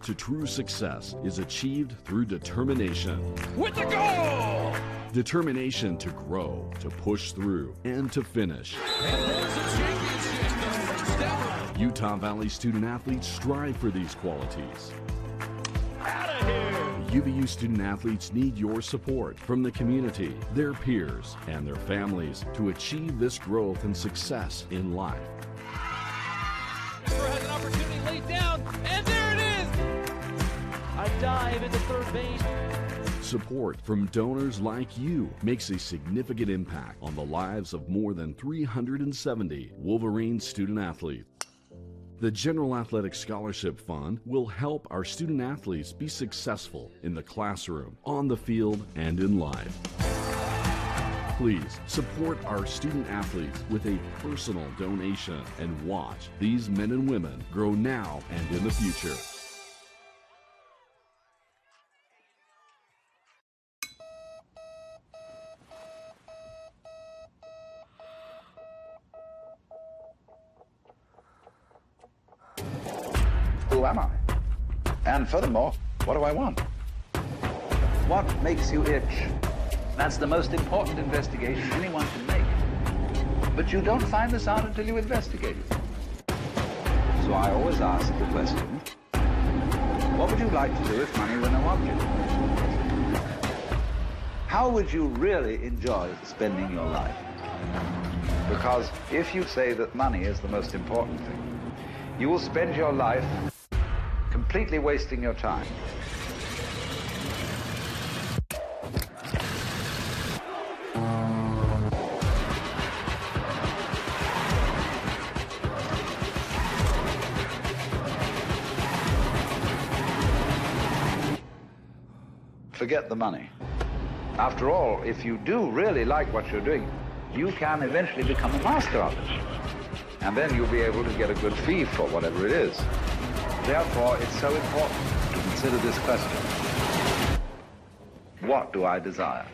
to true success is achieved through determination. With the goal! Determination to grow, to push through, and to finish. And there's a championship. Utah Valley student-athletes strive for these qualities. Out of here! UVU student-athletes need your support from the community, their peers, and their families to achieve this growth and success in life. Has an opportunity laid down, and there it is! A dive into third base. Support from donors like you makes a significant impact on the lives of more than 370 Wolverine student-athletes. The General Athletic Scholarship Fund will help our student-athletes be successful in the classroom, on the field, and in life. Please support our student-athletes with a personal donation and watch these men and women grow now and in the future. Who am I? And furthermore, what do I want? What makes you itch? That's the most important investigation anyone can make. But you don't find this out until you investigate it. So I always ask the question, what would you like to do if money were no object? How would you really enjoy spending your life? Because if you say that money is the most important thing, you will spend your life completely wasting your time. Forget the money. After all, if you do really like what you're doing, you can eventually become a master of it. And then you'll be able to get a good fee for whatever it is. Therefore, it's so important to consider this question. What do I desire?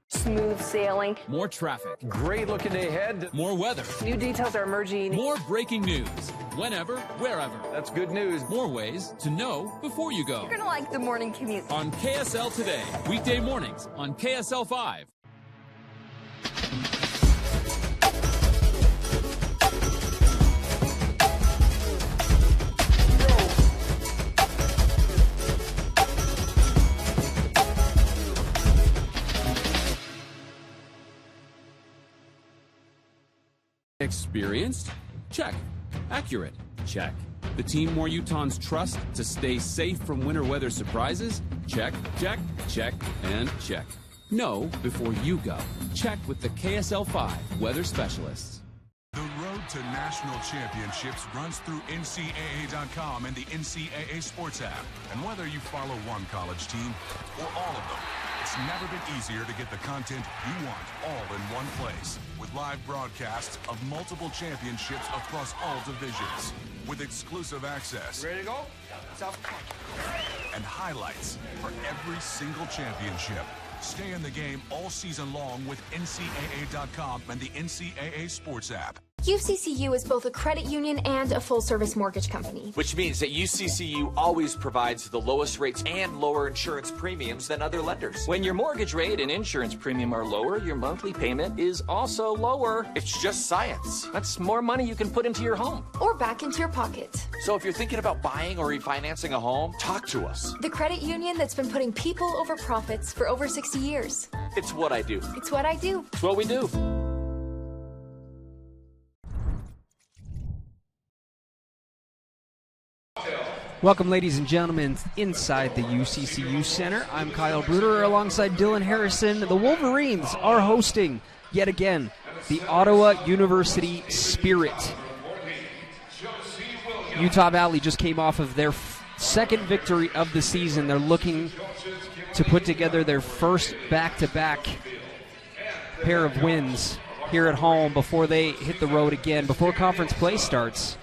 Smooth sailing. More traffic. Great looking day ahead. More weather. New details are emerging. More breaking news. Whenever, wherever. That's good news. More ways to know before you go. You're gonna like the morning commute. On KSL Today, weekday mornings on KSL 5. Experienced? Check. Accurate? Check. The team more Utahns trust to stay safe from winter weather surprises? Check, check, check, and check. Know before you go. Check with the KSL 5 weather specialists. The road to national championships runs through NCAA.com and the NCAA Sports app. And whether you follow one college team or all of them, it's never been easier to get the content you want all in one place. With live broadcasts of multiple championships across all divisions. With exclusive access. Ready to go? And highlights for every single championship. Stay in the game all season long with NCAA.com and the NCAA Sports app. UCCU is both a credit union and a full-service mortgage company. Which means that UCCU always provides the lowest rates and lower insurance premiums than other lenders. When your mortgage rate and insurance premium are lower, your monthly payment is also lower. It's just science. That's more money you can put into your home. Or back into your pocket. So if you're thinking about buying or refinancing a home, talk to us. The credit union that's been putting people over profits for over 60 years. It's what I do. It's what I do. It's what we do. Welcome, ladies and gentlemen, inside the UCCU Center. I'm Kyle Bruder alongside Dylan Harrison. The Wolverines are hosting, yet again, the Ottawa University Spirit. Utah Valley just came off of their second victory of the season. They're looking to put together their first back-to-back pair of wins here at home before they hit the road again, before conference play starts.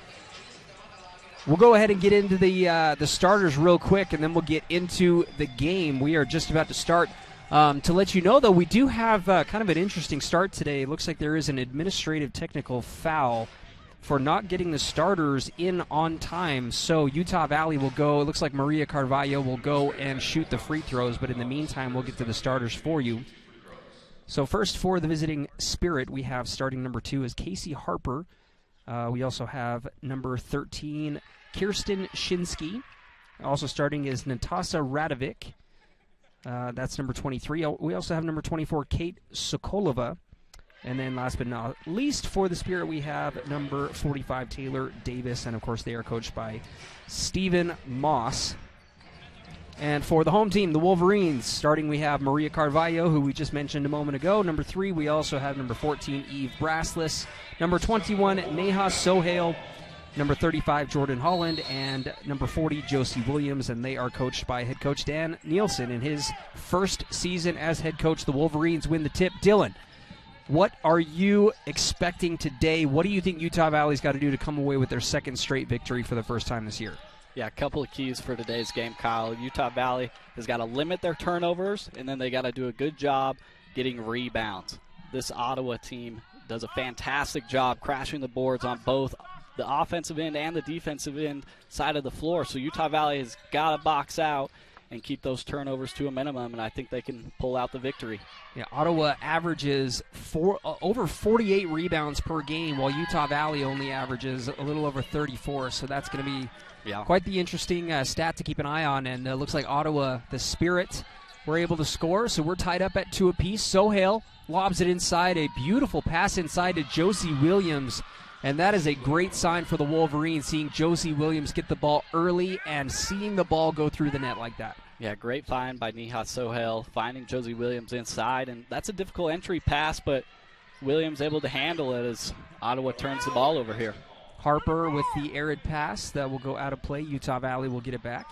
We'll go ahead and get into the starters real quick, and then we'll get into the game. We are just about to start To let you know, though, we do have kind of an interesting start today. It looks like there is an administrative technical foul for not getting the starters in on time. So Utah Valley will go. It looks like Maria Carvalho will go and shoot the free throws, but in the meantime, we'll get to the starters for you. So first for the visiting Spirit, we have starting number 2 is Casey Harper. We also have number 13, Kirsten Shinsky. Also starting is Natasha Radovic. That's number 23. We also have number 24, Kate Sokolova. And then last but not least, for the Spirit, we have number 45, Taylor Davis. And, of course, they are coached by Stephen Moss. And for the home team, the Wolverines, starting we have Maria Carvalho, who we just mentioned a moment ago. Number 3, we also have number 14, Eve Brassless. Number 21, Neha Sohail. Number 35, Jordan Holland. And number 40, Josie Williams. And they are coached by head coach Dan Nielsen. In his first season as head coach, the Wolverines win the tip. Dylan, what are you expecting today? What do you think Utah Valley's got to do to come away with their second straight victory for the first time this year? Yeah, a couple of keys for today's game, Kyle. Utah Valley has got to limit their turnovers, and then they got to do a good job getting rebounds. This Ottawa team does a fantastic job crashing the boards on both the offensive end and the defensive end side of the floor. So Utah Valley has got to box out and keep those turnovers to a minimum, and I think they can pull out the victory. Yeah, Ottawa averages over 48 rebounds per game, while Utah Valley only averages a little over 34. So that's going to be quite the interesting stat to keep an eye on. And it looks like Ottawa, the Spirit, were able to score. So we're tied up at 2 apiece. Sohail lobs it inside. A beautiful pass inside to Josie Williams. And that is a great sign for the Wolverines, seeing Josie Williams get the ball early and seeing the ball go through the net like that. Yeah, great find by Neha Sohail, finding Josie Williams inside. And that's a difficult entry pass, but Williams able to handle it as Ottawa turns the ball over here. Harper with the arid pass that will go out of play. Utah Valley will get it back.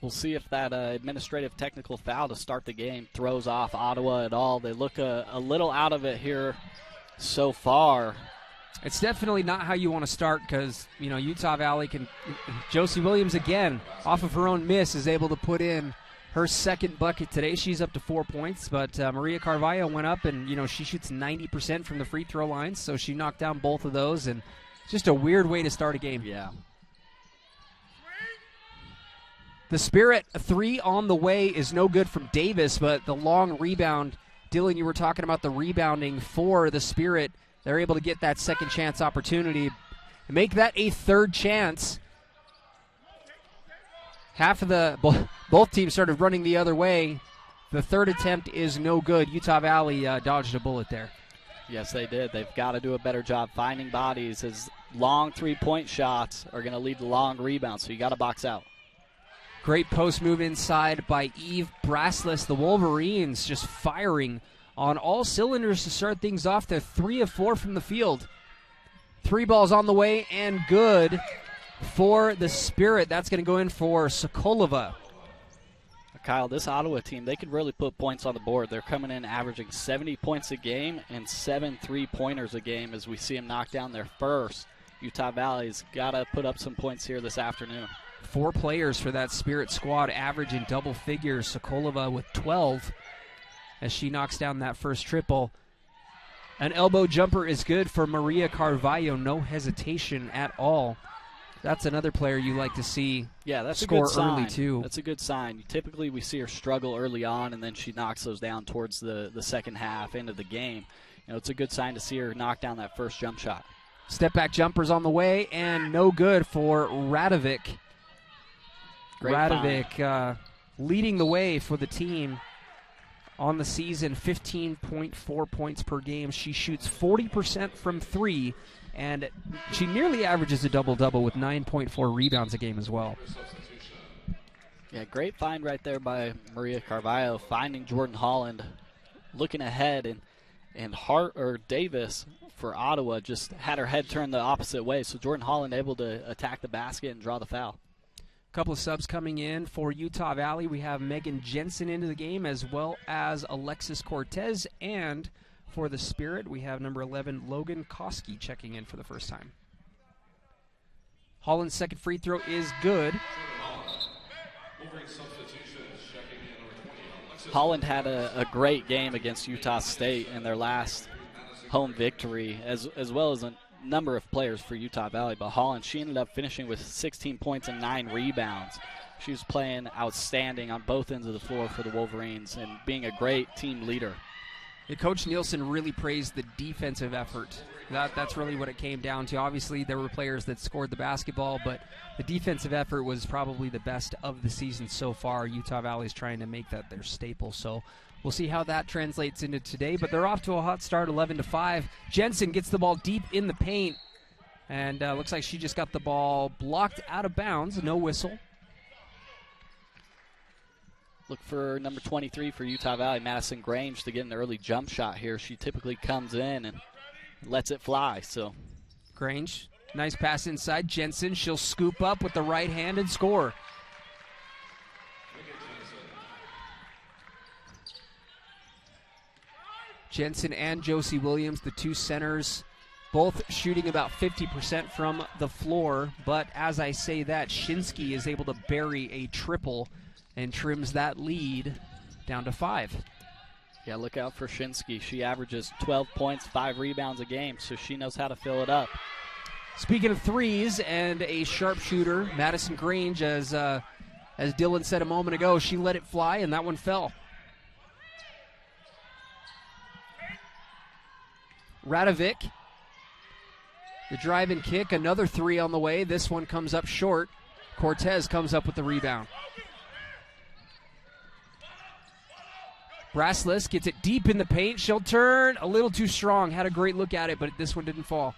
We'll see if that administrative technical foul to start the game throws off Ottawa at all. They look a little out of it here so far. It's definitely not how you want to start because, Utah Valley can. Josie Williams, again, off of her own miss, is able to put in her second bucket today. She's up to 4 points, but Maria Carvalho went up and, she shoots 90% from the free throw line, so she knocked down both of those, and just a weird way to start a game. Yeah. The Spirit, a 3 on the way is no good from Davis, but the long rebound. Dylan, you were talking about the rebounding for the Spirit. They're able to get that second chance opportunity, make that a third chance. Both teams started running the other way. The third attempt is no good. Utah Valley dodged a bullet there. Yes, they did. They've got to do a better job finding bodies, as long three-point shots are going to lead to long rebounds, so you got to box out. Great post move inside by Eve Brassless. The Wolverines just firing on all cylinders to start things off. They're 3 of 4 from the field. 3 balls on the way and good for the Spirit. That's going to go in for Sokolova. Kyle, this Ottawa team, they could really put points on the board. They're coming in averaging 70 points a game and 7 3-pointers a game as we see them knock down their first. Utah Valley's got to put up some points here this afternoon. 4 players for that Spirit squad average in double figures. Sokolova with 12 as she knocks down that first triple. An elbow jumper is good for Maria Carvalho. No hesitation at all. That's another player you like to see score early, too. That's a good sign. Typically, we see her struggle early on, and then she knocks those down towards the second half, end of the game. It's a good sign to see her knock down that first jump shot. Step-back jumper's on the way, and no good for Radovic. Radovic leading the way for the team on the season, 15.4 points per game. She shoots 40% from 3, and she nearly averages a double-double with 9.4 rebounds a game as well. Yeah, great find right there by Maria Carvalho, finding Jordan Holland, looking ahead, and Davis for Ottawa just had her head turned the opposite way, so Jordan Holland able to attack the basket and draw the foul. Couple of subs coming in for Utah Valley. We have Megan Jensen into the game, as well as Alexis Cortez. And for the Spirit, we have number 11, Logan Koski, checking in for the first time. Holland's second free throw is good. Holland had a great game against Utah State in their last home victory, as well as a number of players for Utah Valley. But Holland, she ended up finishing with 16 points and 9 rebounds. She was playing outstanding on both ends of the floor for the Wolverines and being a great team leader. Yeah, Coach Nielsen really praised the defensive effort. That's really what it came down to. Obviously, there were players that scored the basketball, but the defensive effort was probably the best of the season so far. Utah Valley is trying to make that their staple. So we'll see how that translates into today. But they're off to a hot start, 11-5. Jensen gets the ball deep in the paint, and looks like she just got the ball blocked out of bounds. No whistle. Look for number 23 for Utah Valley, Madison Grange, to get an early jump shot here. She typically comes in and lets it fly. So Grange, nice pass inside. Jensen, she'll scoop up with the right hand and score. Jensen and Josie Williams, the two centers, both shooting about 50% from the floor. But as I say that, Shinsky is able to bury a triple and trims that lead down to 5. Yeah, look out for Shinsky. She averages 12 points, 5 rebounds a game, so she knows how to fill it up. Speaking of threes and a sharpshooter, Madison Grange, as Dylan said a moment ago, she let it fly, and that one fell. Radovic, the drive and kick, another 3 on the way. This one comes up short. Cortez comes up with the rebound. Brassless gets it deep in the paint. She'll turn a little too strong. Had a great look at it, but this one didn't fall.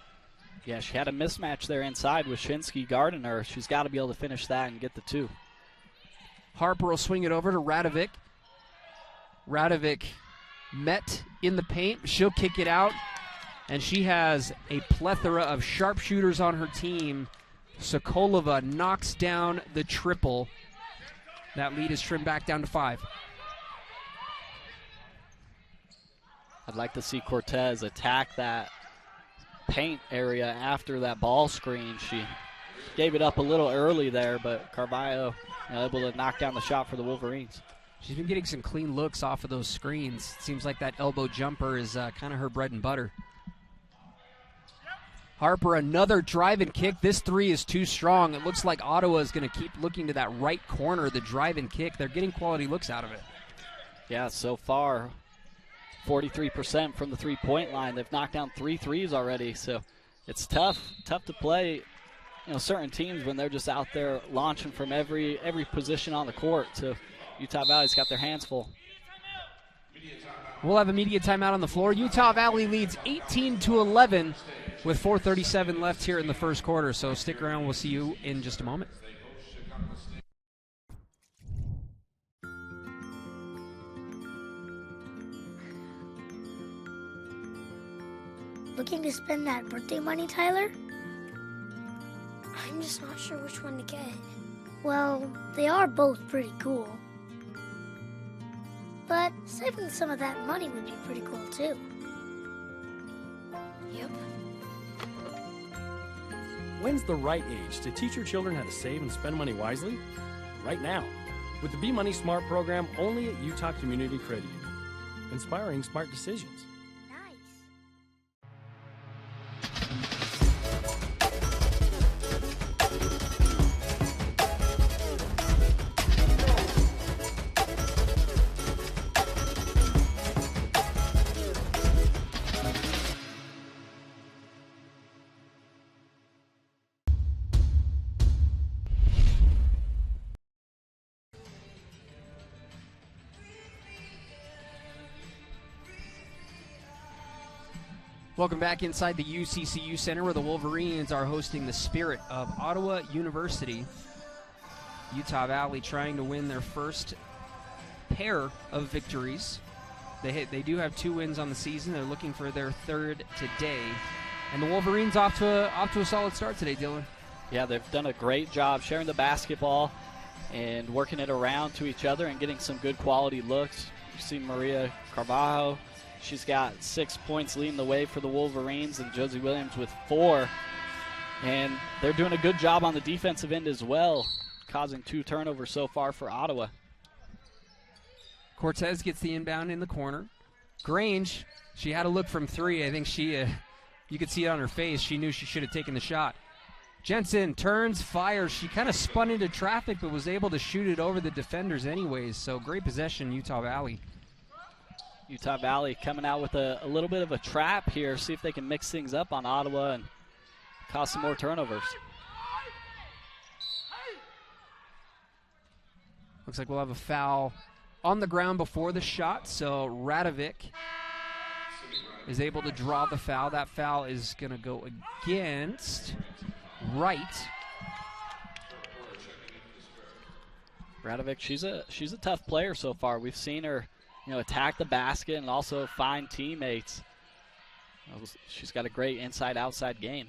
Yeah, she had a mismatch there inside with Shinsky guarding her. She's got to be able to finish that and get the 2. Harper will swing it over to Radovic. Radovic met in the paint. She'll kick it out, and she has a plethora of sharpshooters on her team. Sokolova knocks down the triple. That lead is trimmed back down to 5. I'd like to see Cortez attack that paint area after that ball screen. She gave it up a little early there, but Carvalho able to knock down the shot for the Wolverines. She's been getting some clean looks off of those screens. Seems like that elbow jumper is kind of her bread and butter. Harper, another drive and kick. This 3 is too strong. It looks like Ottawa is going to keep looking to that right corner, the drive and kick. They're getting quality looks out of it. Yeah, so far 43% from the three-point line. They've knocked down 3 threes already, so it's tough to play, certain teams when they're just out there launching from every position on the court. So Utah Valley's got their hands full. We'll have a media timeout on the floor. Utah Valley leads 18-11 with 4:37 left here in the first quarter. So stick around. We'll see you in just a moment. Looking to spend that birthday money, Tyler? I'm just not sure which one to get. Well, they are both pretty cool. But saving some of that money would be pretty cool, too. Yep. When's the right age to teach your children how to save and spend money wisely? Right now, with the Be Money Smart program only at Utah Community Credit Union. Inspiring smart decisions. Welcome back inside the UCCU Center where the Wolverines are hosting the Spirit of Ottawa University. Utah Valley trying to win their first pair of victories. They do have 2 wins on the season. They're looking for their 3rd today. And the Wolverines off to a solid start today, Dylan. Yeah, they've done a great job sharing the basketball and working it around to each other and getting some good quality looks. You see Maria Carvalho. She's got 6 points leading the way for the Wolverines, and Josie Williams with 4. And they're doing a good job on the defensive end as well. causing 2 turnovers so far for Ottawa. Cortez gets the inbound in the corner. Grange, she had a look from 3. I think you could see it on her face. She knew she should have taken the shot. Jensen turns, fires. She kind of spun into traffic, but was able to shoot it over the defenders anyways. So great possession, Utah Valley. Utah Valley coming out with a little bit of a trap here. See if they can mix things up on Ottawa and cause some more turnovers. Looks like we'll have a foul on the ground before the shot. So Radovic is able to draw the foul. That foul is going to go against Wright. Radovic, she's a tough player so far. We've seen her, attack the basket and also find teammates. She's got a great inside-outside game.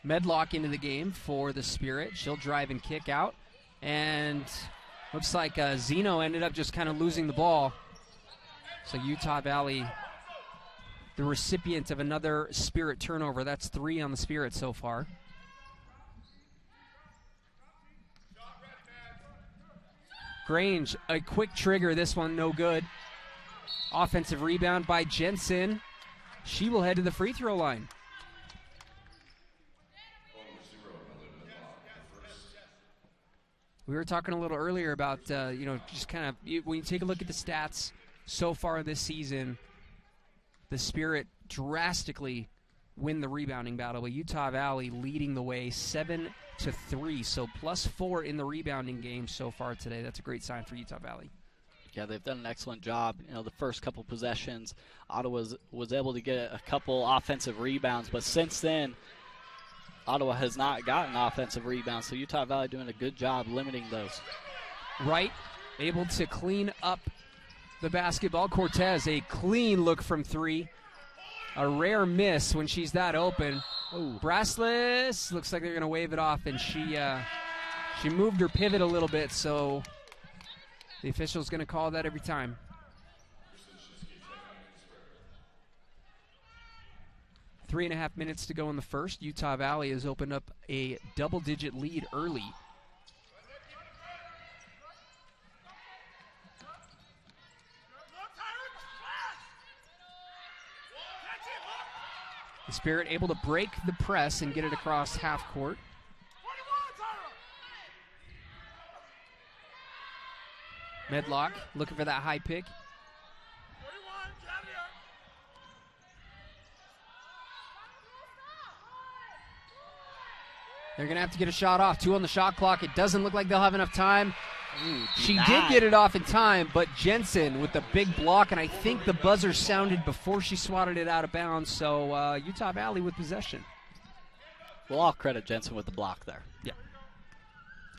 Medlock into the game for the Spirit. She'll drive and kick out. And looks like Zeno ended up just kind of losing the ball. So Utah Valley, the recipient of another Spirit turnover. That's 3 on the Spirit so far. Grange, a quick trigger. This one no good. Offensive rebound by Jensen. She will head to the free throw line. We were talking a little earlier about, just kind of, when you take a look at the stats so far this season, the Spirit drastically win the rebounding battle, with Utah Valley leading the way 7-3, so +4 in the rebounding game so far today. That's a great sign for Utah Valley. Yeah, they've done an excellent job. The first couple possessions, Ottawa was able to get a couple offensive rebounds, but since then, Ottawa has not gotten offensive rebounds, so Utah Valley doing a good job limiting those. Wright able to clean up the basketball. Cortez, a clean look from 3. A rare miss when she's that open. Brassless, looks like they're going to wave it off, and she moved her pivot a little bit, so the official's going to call that every time. Three and a half minutes to go in the first. Utah Valley has opened up a double-digit lead early. The Spirit able to break the press and get it across half court. Medlock looking for that high pick. They're going to have to get a shot off. 2 on the shot clock. It doesn't look like they'll have enough time. She did get it off in time, but Jensen with the big block, and I think the buzzer sounded before she swatted it out of bounds, so Utah Valley with possession. Well, I'll credit Jensen with the block there. Yeah.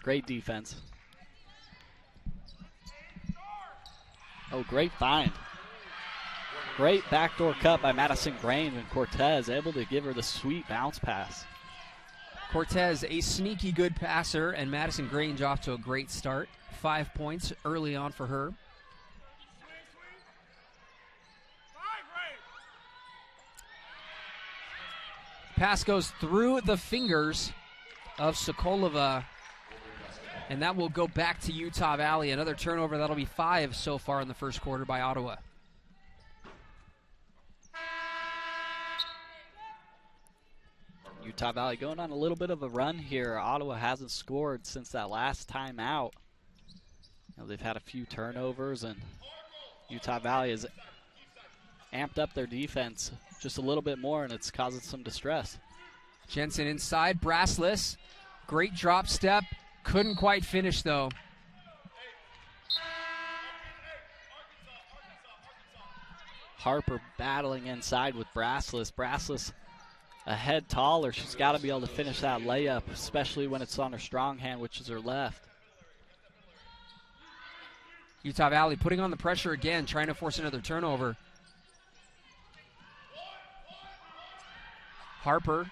Great defense. Oh, great find. Great backdoor cut by Madison Grange, and Cortez able to give her the sweet bounce pass. Cortez, a sneaky good passer, and Madison Grange off to a great start. 5 points early on for her. Pass goes through the fingers of Sokolova, and that will go back to Utah Valley. Another turnover. That'll be 5 so far in the first quarter by Ottawa. Utah Valley going on a little bit of a run here. Ottawa hasn't scored since that last time out. They've had a few turnovers, and Utah Valley has amped up their defense just a little bit more, and it's causing some distress. Jensen inside, Brassless. Great drop step. Couldn't quite finish, though. Harper battling inside with Brassless. Brassless a head taller. She's got to be able to finish that layup, especially when it's on her strong hand, which is her left. Utah Valley putting on the pressure again, trying to force another turnover. Harper.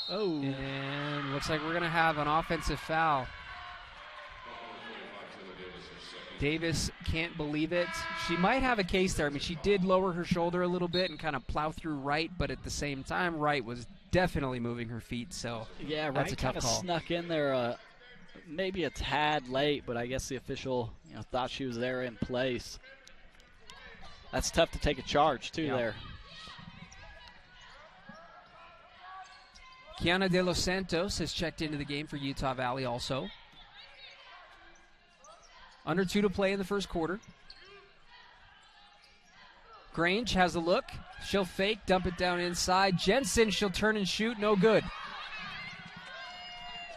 Oh. And looks like we're going to have an offensive foul. Davis can't believe it. She might have a case there. I mean, she did lower her shoulder a little bit and kind of plow through Wright, but at the same time, Wright was definitely moving her feet, so yeah, that's a tough Wright kind call. of snuck in there maybe a tad late, but I guess the official thought she was there in place. That's tough to take a charge, too, there. Kiana De Los Santos has checked into the game for Utah Valley also. Under 2 to play in the first quarter. Grange has a look. She'll fake, dump it down inside. Jensen, she'll turn and shoot. No good.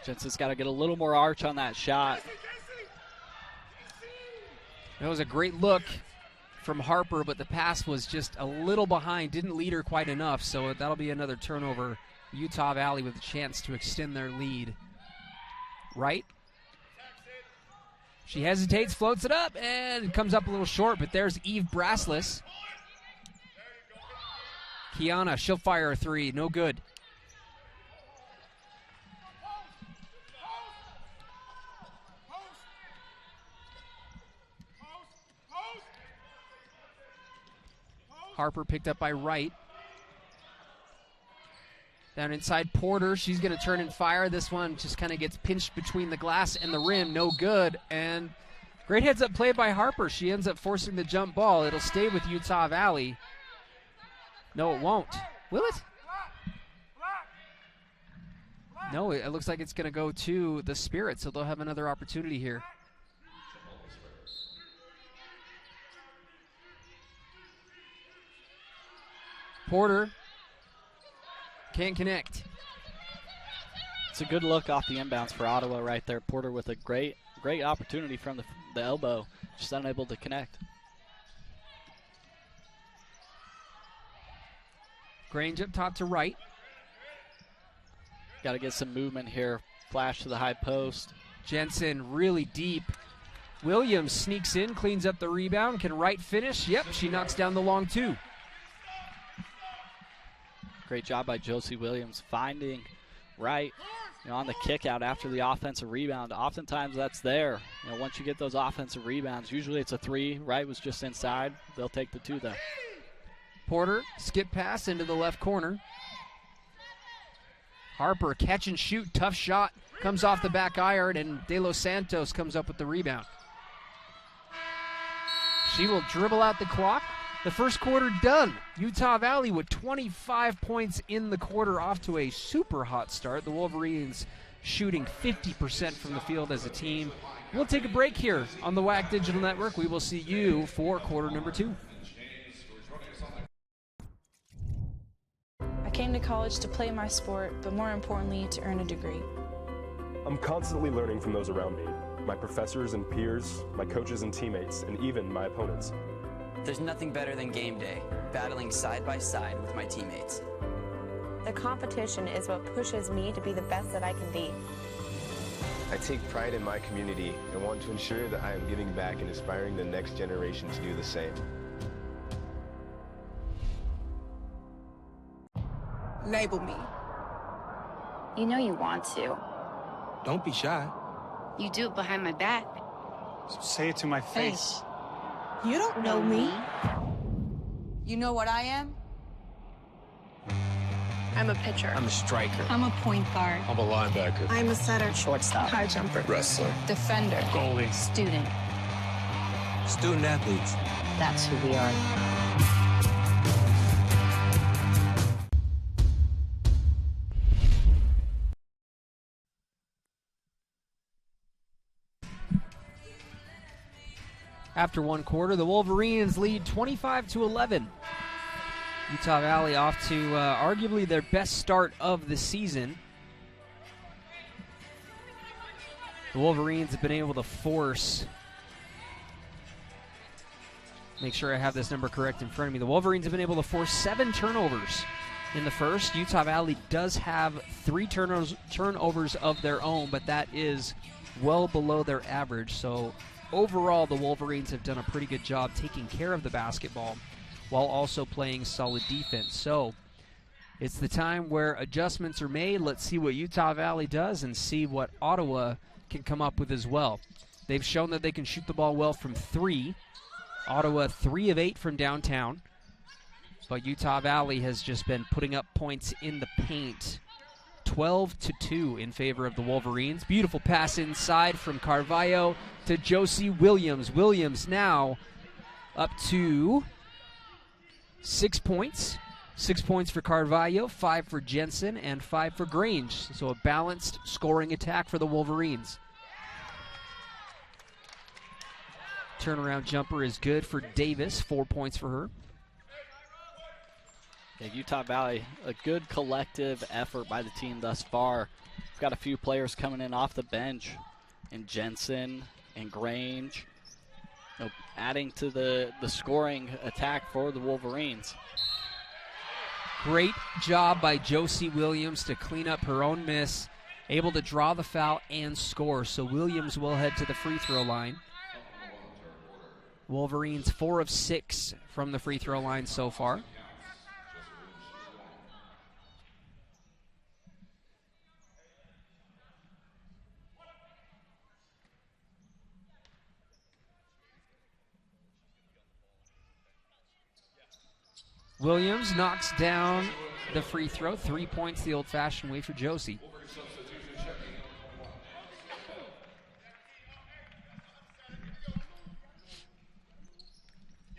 Jensen's got to get a little more arch on that shot. That was a great look from Harper, but the pass was just a little behind. Didn't lead her quite enough, so that'll be another turnover. Utah Valley with a chance to extend their lead. Right. She hesitates, floats it up, and comes up a little short, but there's Eve Brassless. Kiana, she'll fire a 3. No good. Harper picked up by Wright. Down inside Porter, she's going to turn and fire. This one just kind of gets pinched between the glass and the rim. No good. And great heads-up play by Harper. She ends up forcing the jump ball. It'll stay with Utah Valley. No, it won't. Will it? No, it looks like it's going to go to the Spirit, so they'll have another opportunity here. Porter can't connect. It's a good look off the inbounds for Ottawa right there. Porter with a great opportunity from the elbow, just unable to connect. Grange up top to Wright. Got to get some movement here. Flash to the high post. Jensen really deep. Williams sneaks in, cleans up the rebound. Can Wright finish? Yep, she knocks down the long 2. Great job by Josie Williams finding Wright on the kick out after the offensive rebound. Oftentimes that's there. Once you get those offensive rebounds, usually it's a 3. Wright was just inside. They'll take the 2 there. Porter, skip pass into the left corner. Harper, catch and shoot, tough shot. Comes off the back iron, and De Los Santos comes up with the rebound. She will dribble out the clock. The first quarter done. Utah Valley with 25 points in the quarter, off to a super hot start. The Wolverines shooting 50% from the field as a team. We'll take a break here on the WAC Digital Network. We will see you for quarter number 2. I came to college to play my sport, but more importantly, to earn a degree. I'm constantly learning from those around me, my professors and peers, my coaches and teammates, and even my opponents. There's nothing better than game day, battling side by side with my teammates. The competition is what pushes me to be the best that I can be. I take pride in my community and want to ensure that I am giving back and inspiring the next generation to do the same. Label me. You know you want to. Don't be shy. You do it behind my back. Say it to my face. You don't know me. You know what I am? I'm a pitcher. I'm a striker. I'm a point guard. I'm a linebacker. I'm a setter. Shortstop. High jumper. Wrestler. Defender. Goalie. Student. Student athletes. That's who we are. After one quarter, the Wolverines lead 25-11. Utah Valley off to arguably their best start of the season. The Wolverines have been able to force, make sure I have this number correct in front of me. The Wolverines have been able to force 7 turnovers in the first. Utah Valley does have 3 turnovers of their own, but that is well below their average. So overall, the Wolverines have done a pretty good job taking care of the basketball while also playing solid defense. So it's the time where adjustments are made. Let's see what Utah Valley does and see what Ottawa can come up with as well. They've shown that they can shoot the ball well from 3. Ottawa 3 of 8 from downtown. But Utah Valley has just been putting up points in the paint. 12-2 in favor of the Wolverines. Beautiful pass inside from Carvalho to Josie Williams. Williams now up to 6 points. 6 points for Carvalho, 5 for Jensen, and 5 for Grange. So a balanced scoring attack for the Wolverines. Turnaround jumper is good for Davis, 4 points for her. Yeah, Utah Valley, a good collective effort by the team thus far. We've got a few players coming in off the bench, and Jensen and Grange, adding to the scoring attack for the Wolverines. Great job by Josie Williams to clean up her own miss, able to draw the foul and score. So Williams will head to the free throw line. Wolverines 4 of 6 from the free throw line so far. Williams knocks down the free throw. 3 points the old-fashioned way for Josie.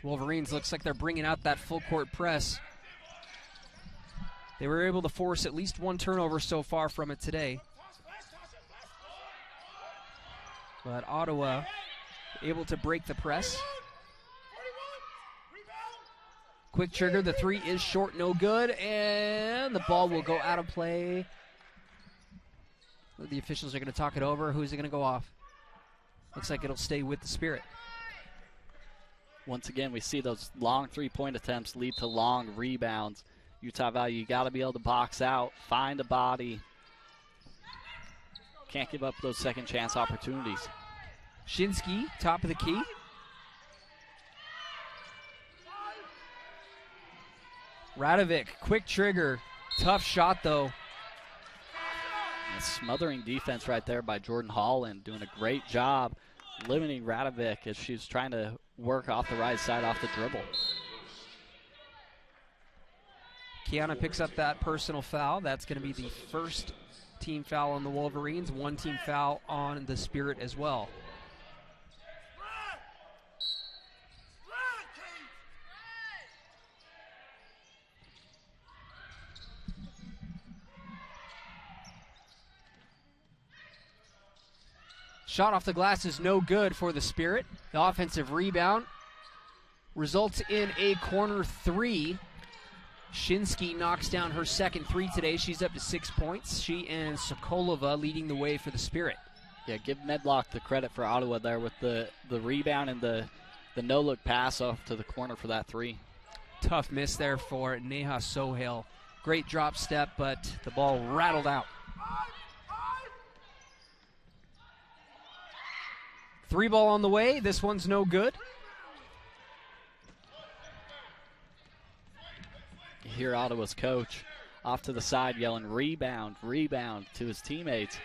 Wolverines looks like they're bringing out that full-court press. They were able to force at least 1 turnover so far from it today. But Ottawa able to break the press. Quick trigger, the 3 is short, no good, and the ball will go out of play. The officials are going to talk it over. Who's it going to go off? Looks like it'll stay with the Spirit. Once again, we see those long 3-point attempts lead to long rebounds. Utah Valley, you got to be able to box out, find a body. Can't give up those second chance opportunities. Shinsky, top of the key. Radovic, quick trigger. Tough shot, though. A smothering defense right there by Jordan Holland, doing a great job limiting Radovic as she's trying to work off the right side off the dribble. Kiana picks up that personal foul. That's going to be the first team foul on the Wolverines, 1 team foul on the Spirit as well. Shot off the glass is no good for the Spirit. The offensive rebound results in a corner 3. Shinsky knocks down her second 3 today. She's up to 6 points. She and Sokolova leading the way for the Spirit. Yeah, give Medlock the credit for Ottawa there with the rebound and the no-look pass off to the corner for that 3. Tough miss there for Neha Sohail. Great drop step, but the ball rattled out. 3 ball on the way. This one's no good. You hear Ottawa's coach off to the side yelling, rebound, rebound to his teammates.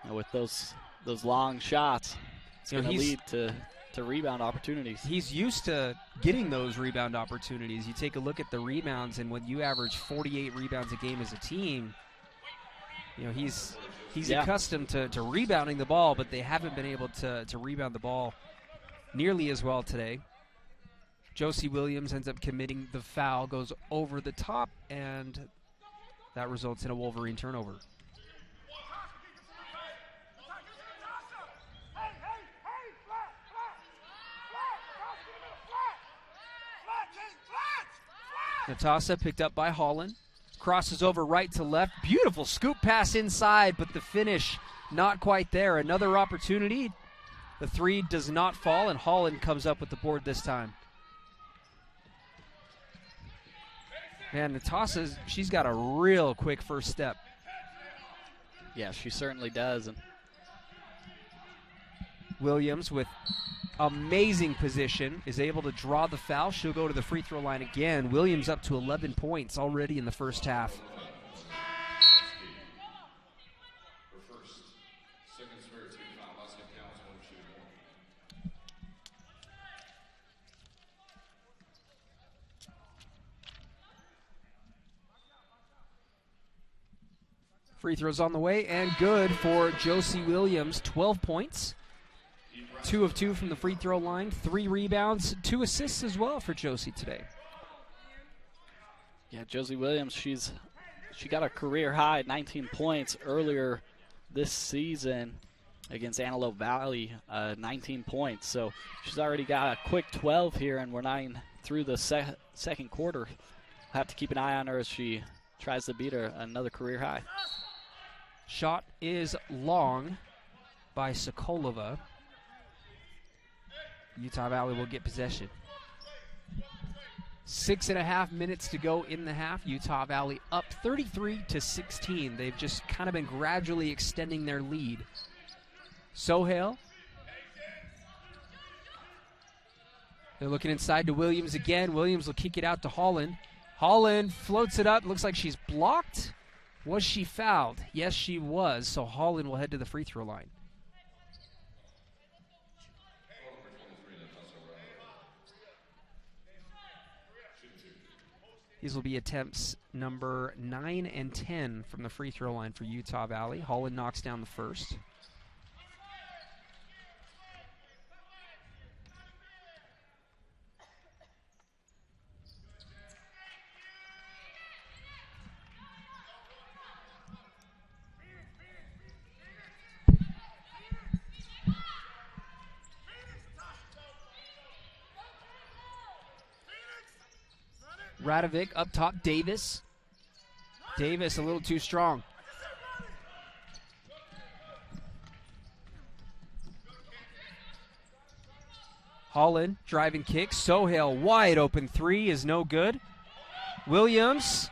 And with those long shots, it's going to lead to rebound opportunities. He's used to getting those rebound opportunities. You take a look at the rebounds, and when you average 48 rebounds a game as a team, he's accustomed to rebounding the ball, but they haven't been able to rebound the ball nearly as well today. Josie Williams ends up committing the foul, goes over the top, and that results in a Wolverine turnover. Natasa picked up by Holland. Crosses over right to left. Beautiful scoop pass inside, but the finish not quite there. Another opportunity. The 3 does not fall, and Holland comes up with the board this time. Man, Natasa, she's got a real quick first step. Yeah, she certainly does. And Williams with amazing position is able to draw the foul. She'll go to the free throw line again. Williams up to 11 points already in the first half. Free throws on the way, and good for Josie Williams. 12 points. 2 of 2 from the free throw line. 3 rebounds, 2 assists as well for Josie today. Yeah, Josie Williams, she got a career high, 19 points earlier this season against Antelope Valley, 19 points. So she's already got a quick 12 here, and we're not even through the second quarter. We'll have to keep an eye on her as she tries to beat her another career high. Shot is long by Sokolova. Utah Valley will get possession. 6.5 minutes to go in the half. Utah Valley up 33-16. They've just kind of been gradually extending their lead. Sohail. They're looking inside to Williams again. Williams will kick it out to Holland. Holland floats it up. Looks like she's blocked. Was she fouled? Yes, she was. So Holland will head to the free throw line. These will be attempts number 9 and 10 from the free throw line for Utah Valley. Holland knocks down the first. Radovic up top, Davis. Davis a little too strong. Holland driving kick. Sohail wide open three is no good. Williams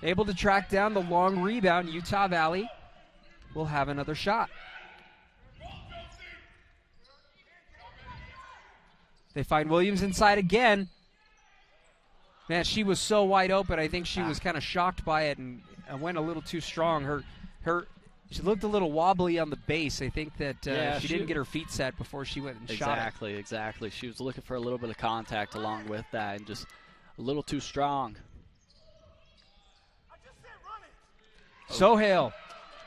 able to track down the long rebound. Utah Valley will have another shot. They find Williams inside again. Man, she was so wide open. I think she was kind of shocked by it and went a little too strong. She looked a little wobbly on the base. I think that she didn't get her feet set before she went and shot it. Exactly. She was looking for a little bit of contact along with that and just a little too strong. Sohail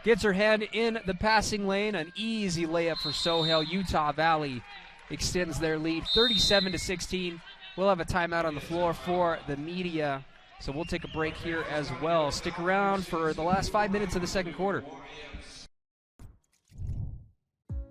gets her hand in the passing lane. An easy layup for Sohail. Utah Valley extends their lead 37-16. We'll have a timeout on the floor for the media, so we'll take a break here as well. Stick around for the last 5 minutes of the second quarter.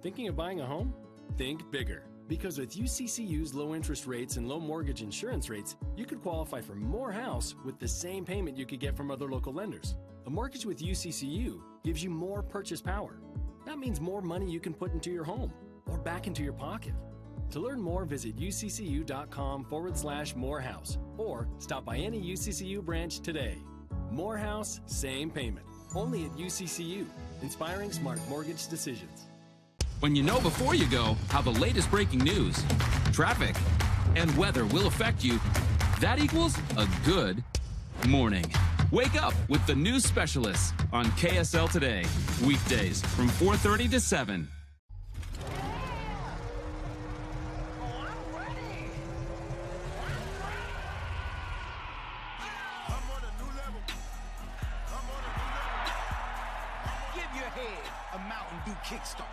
Thinking of buying a home? Think bigger. Because with UCCU's low interest rates and low mortgage insurance rates, you could qualify for more house with the same payment you could get from other local lenders. A mortgage with UCCU gives you more purchase power. That means more money you can put into your home or back into your pocket. To learn more, visit uccu.com/morehouse or stop by any UCCU branch today. More house, same payment. Only at UCCU, inspiring smart mortgage decisions. When you know before you go how the latest breaking news, traffic, and weather will affect you, that equals a good morning. Wake up with the news specialists on KSL Today, weekdays from 4:30 to 7. Kickstart.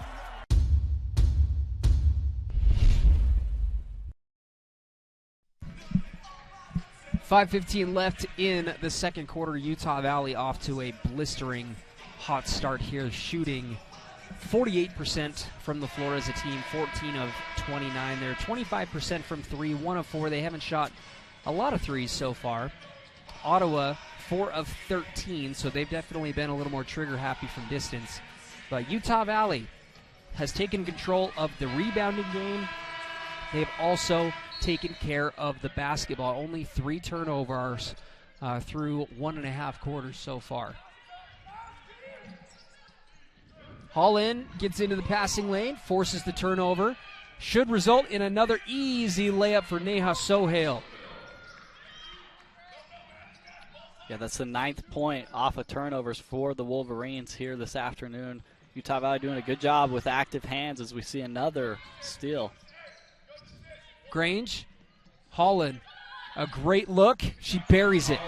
5:15 left in the second quarter. Utah Valley off to a blistering hot start here, shooting 48% from the floor as a team, 14 of 29. They're 25% from three, 1 of 4. They haven't shot a lot of threes so far. Ottawa, 4 of 13, so they've definitely been a little more trigger happy from distance. But Utah Valley has taken control of the rebounding game. They've also taken care of the basketball. Only 3 turnovers through 1.5 quarters so far. Hall-in gets into the passing lane, forces the turnover. Should result in another easy layup for Neha Sohail. Yeah, that's the 9th point off of turnovers for the Wolverines here this afternoon. Utah Valley doing a good job with active hands as we see another steal. Grange, Holland, a great look. She buries it.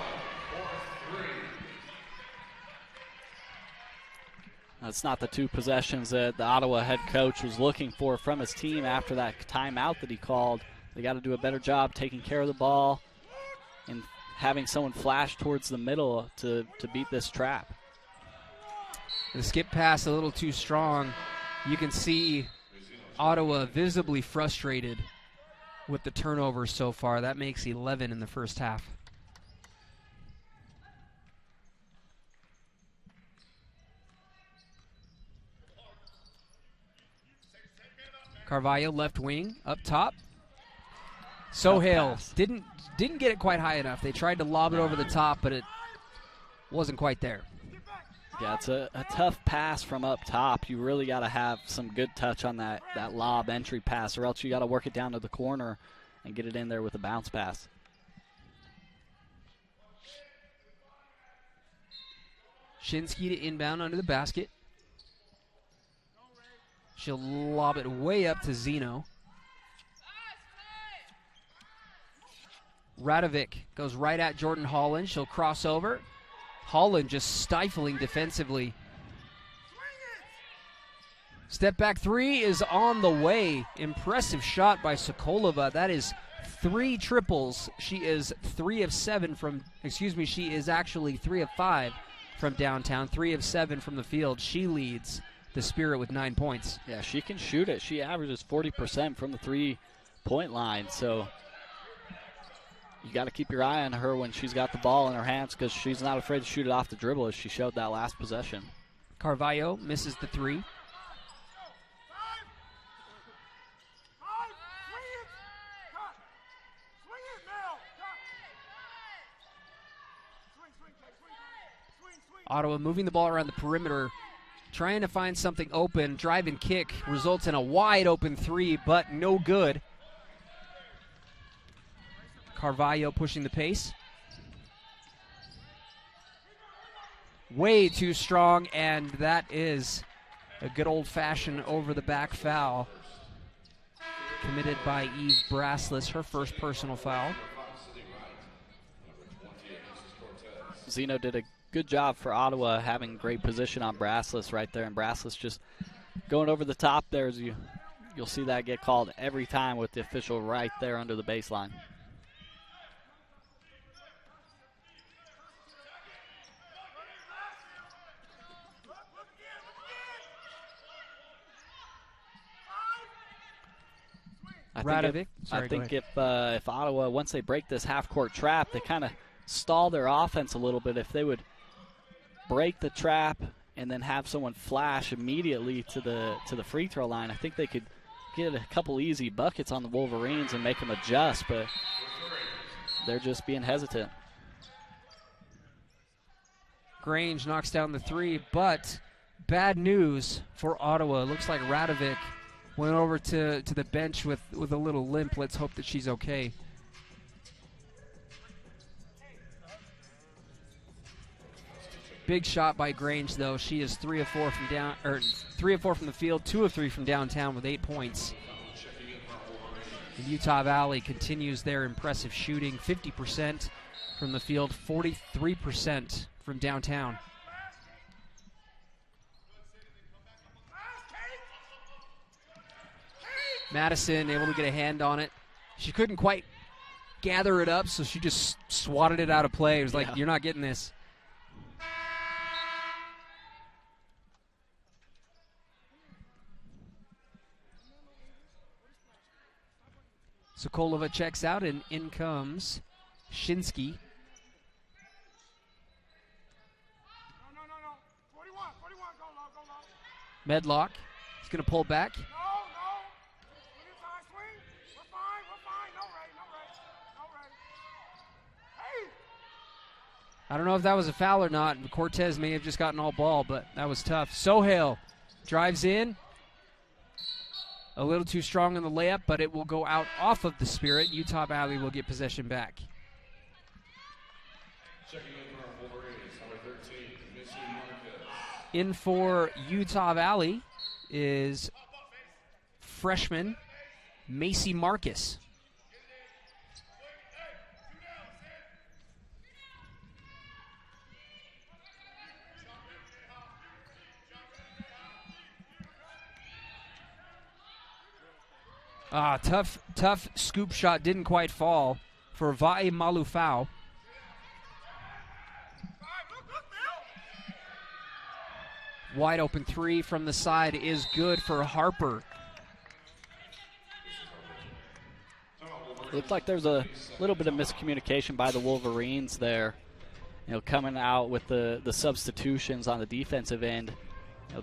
That's not the two possessions that the Ottawa head coach was looking for from his team after that timeout that he called. They got to do a better job taking care of the ball and having someone flash towards the middle to beat this trap. The skip pass a little too strong. You can see Ottawa visibly frustrated with the turnovers so far. That makes 11 in the first half. Carvalho left wing up top. Sohail didn't get it quite high enough. They tried to lob it over the top, but it wasn't quite there. Yeah, it's a tough pass from up top. You really got to have some good touch on that lob entry pass, or else you got to work it down to the corner and get it in there with a bounce pass. Shinsky to inbound under the basket. She'll lob it way up to Zeno. Radovic goes right at Jordan Holland. She'll cross over. Holland just stifling defensively. Step back three is on the way. Impressive shot by Sokolova. That is 3 triples. She is 3 of 7 from, she is actually 3 of 5 from downtown, 3 of 7 from the field. She leads the Spirit with 9 points. Yeah, she can shoot it. She averages 40% from the 3-point line. So you got to keep your eye on her when she's got the ball in her hands, because she's not afraid to shoot it off the dribble, as she showed that last possession. Carvalho misses the 3. Ottawa moving the ball around the perimeter, trying to find something open. Drive and kick results in a wide open 3, but no good. Carvalho pushing the pace. Way too strong, and that is a good old-fashioned over-the-back foul committed by Eve Brassless, her first personal foul. Zeno did a good job for Ottawa, having great position on Brassless right there, and Brassless just going over the top there. As you'll see that get called every time with the official right there under the baseline. I think if Ottawa, once they break this half-court trap, they kind of stall their offense a little bit. If they would break the trap and then have someone flash immediately to the free throw line, I think they could get a couple easy buckets on the Wolverines and make them adjust, but they're just being hesitant. Grange knocks down the 3, but bad news for Ottawa. Looks like Radovic went over to the bench with a little limp. Let's hope that she's okay. Big shot by Grange, though. She is 3 of 4 from the field, 2 of 3 from downtown with 8 points. And Utah Valley continues their impressive shooting, 50% from the field, 43% from downtown. Madison able to get a hand on it. She couldn't quite gather it up, so she just swatted it out of play. It was like, you're not getting this. Sokolova checks out, and in comes Shinsky. Medlock, he's going to pull back. I don't know if that was a foul or not. Cortez may have just gotten all ball, but that was tough. Sohail drives in. A little too strong in the layup, but it will go out off of the Spirit. Utah Valley will get possession back. In for Utah Valley is freshman Macy Marcus. Tough scoop shot, didn't quite fall for Vae Malufau. Wide open three from the side is good for Harper. Looked like there's a little bit of miscommunication by the Wolverines there. Coming out with the substitutions on the defensive end.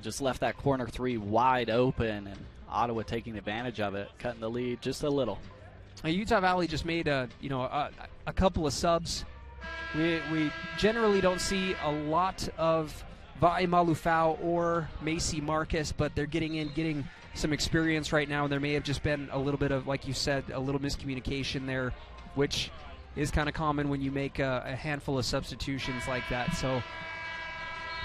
Just left that corner three wide open, and Ottawa taking advantage of it, cutting the lead just a little. Utah Valley just made a couple of subs. We generally don't see a lot of Vae Malufau or Macy Marcus, but they're getting some experience right now, and there may have just been a little bit of, like you said, a little miscommunication there, which is kind of common when you make a handful of substitutions like that. So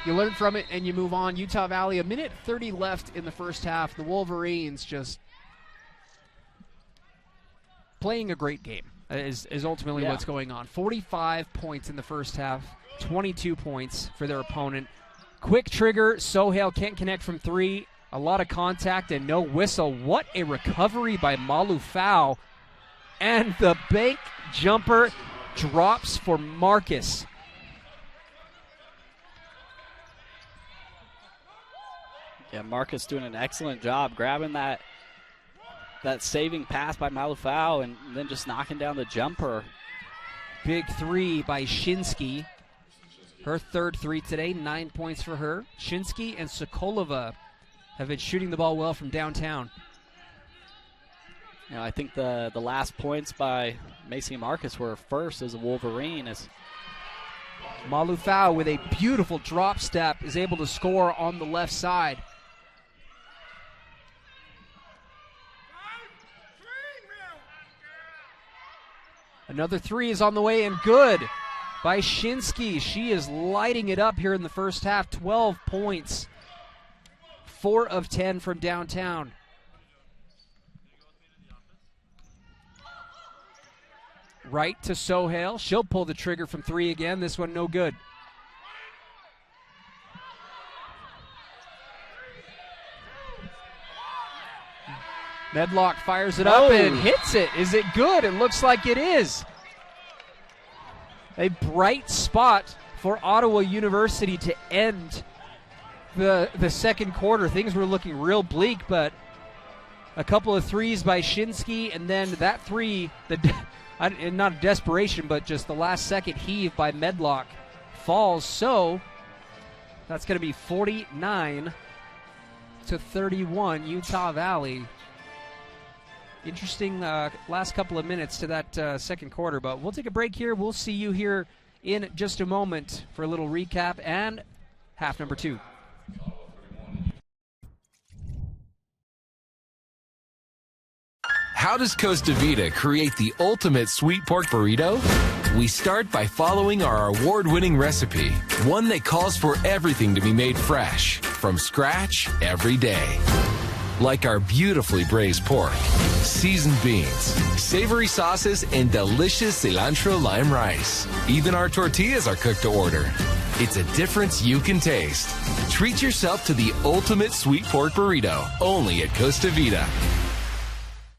you learn from it and you move on. Utah Valley, 1:30 left in the first half. The Wolverines just playing a great game is ultimately what's going on. 45 points in the first half, 22 points for their opponent. Quick trigger, Sohail can't connect from three. A lot of contact and no whistle. What a recovery by Malufau. And the bank jumper drops for Marcus. Yeah, Marcus doing an excellent job grabbing that saving pass by Malufau and then just knocking down the jumper. Big three by Shinsky. Her third three today, 9 points for her. Shinsky and Sokolova have been shooting the ball well from downtown. I think the last points by Macy Marcus were first as a Wolverine. As Malufau with a beautiful drop step is able to score on the left side. Another three is on the way and good by Shinsky. She is lighting it up here in the first half. 12 points. 4 of 10 from downtown. Right to Sohail. She'll pull the trigger from three again. This one no good. Medlock fires it up and hits it. Is it good? It looks like it is. A bright spot for Ottawa University to end the second quarter. Things were looking real bleak, but a couple of threes by Shinsky, and then that three, not a desperation, but just the last second heave by Medlock falls. So that's going to be 49-31 Utah Valley. Interesting last couple of minutes to that second quarter, but we'll take a break here. We'll see you here in just a moment for a little recap and half number 2. How does Costa Vida create the ultimate sweet pork burrito? We start by following our award-winning recipe, one that calls for everything to be made fresh, from scratch every day. Like our beautifully braised pork, seasoned beans, savory sauces, and delicious cilantro lime rice. Even our tortillas are cooked to order. It's a difference you can taste. Treat yourself to the ultimate sweet pork burrito, only at Costa Vida.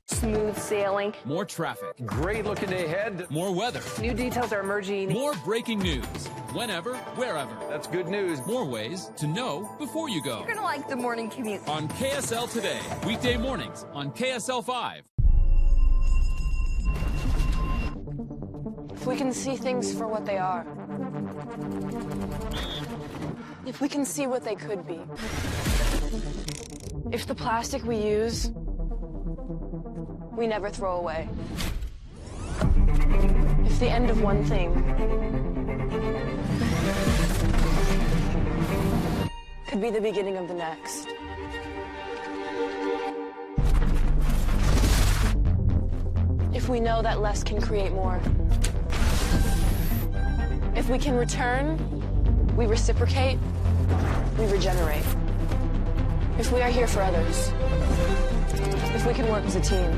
Smooth sailing. More traffic. Great looking day ahead. More weather. New details are emerging. More breaking news. Whenever, wherever. That's good news. More ways to know before you go. You're going to like the morning commute. On KSL Today. Weekday mornings on KSL 5. If we can see things for what they are. If we can see what they could be. If the plastic we use, we never throw away. If the end of one thing could be the beginning of the next. If we know that less can create more. If we can return, we reciprocate, we regenerate. If we are here for others, if we can work as a team,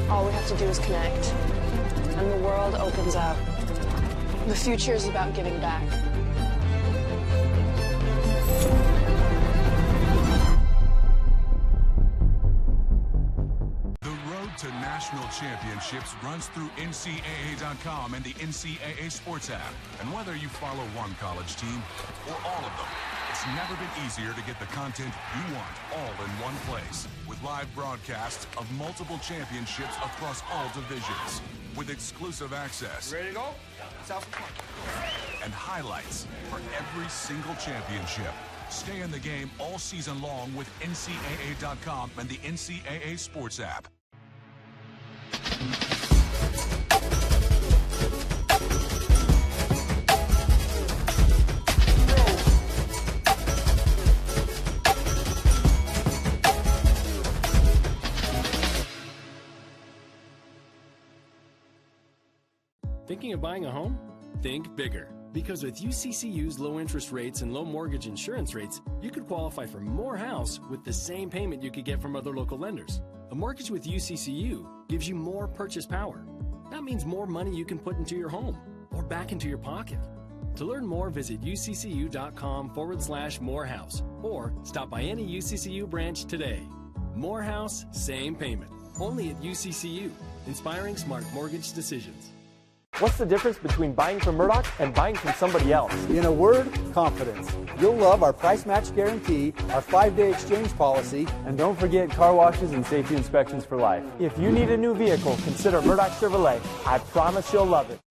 all we have to do is connect, and the world opens up. The future is about giving back. National Championships runs through NCAA.com and the NCAA Sports app. And whether you follow one college team or all of them, it's never been easier to get the content you want all in one place. With live broadcasts of multiple championships across all divisions. With exclusive access. Ready to go? And highlights for every single championship. Stay in the game all season long with NCAA.com and the NCAA Sports app. Thinking of buying a home? Think bigger. Because with UCCU's low interest rates and low mortgage insurance rates, you could qualify for more house with the same payment you could get from other local lenders. A mortgage with UCCU gives you more purchase power. That means more money you can put into your home or back into your pocket. To learn more, visit uccu.com/morehouse or stop by any UCCU branch today. More house, same payment. Only at UCCU. Inspiring smart mortgage decisions. What's the difference between buying from Murdoch and buying from somebody else? In a word, confidence. You'll love our price match guarantee, our 5-day exchange policy, and don't forget car washes and safety inspections for life. If you need a new vehicle, consider Murdoch Chevrolet. I promise you'll love it.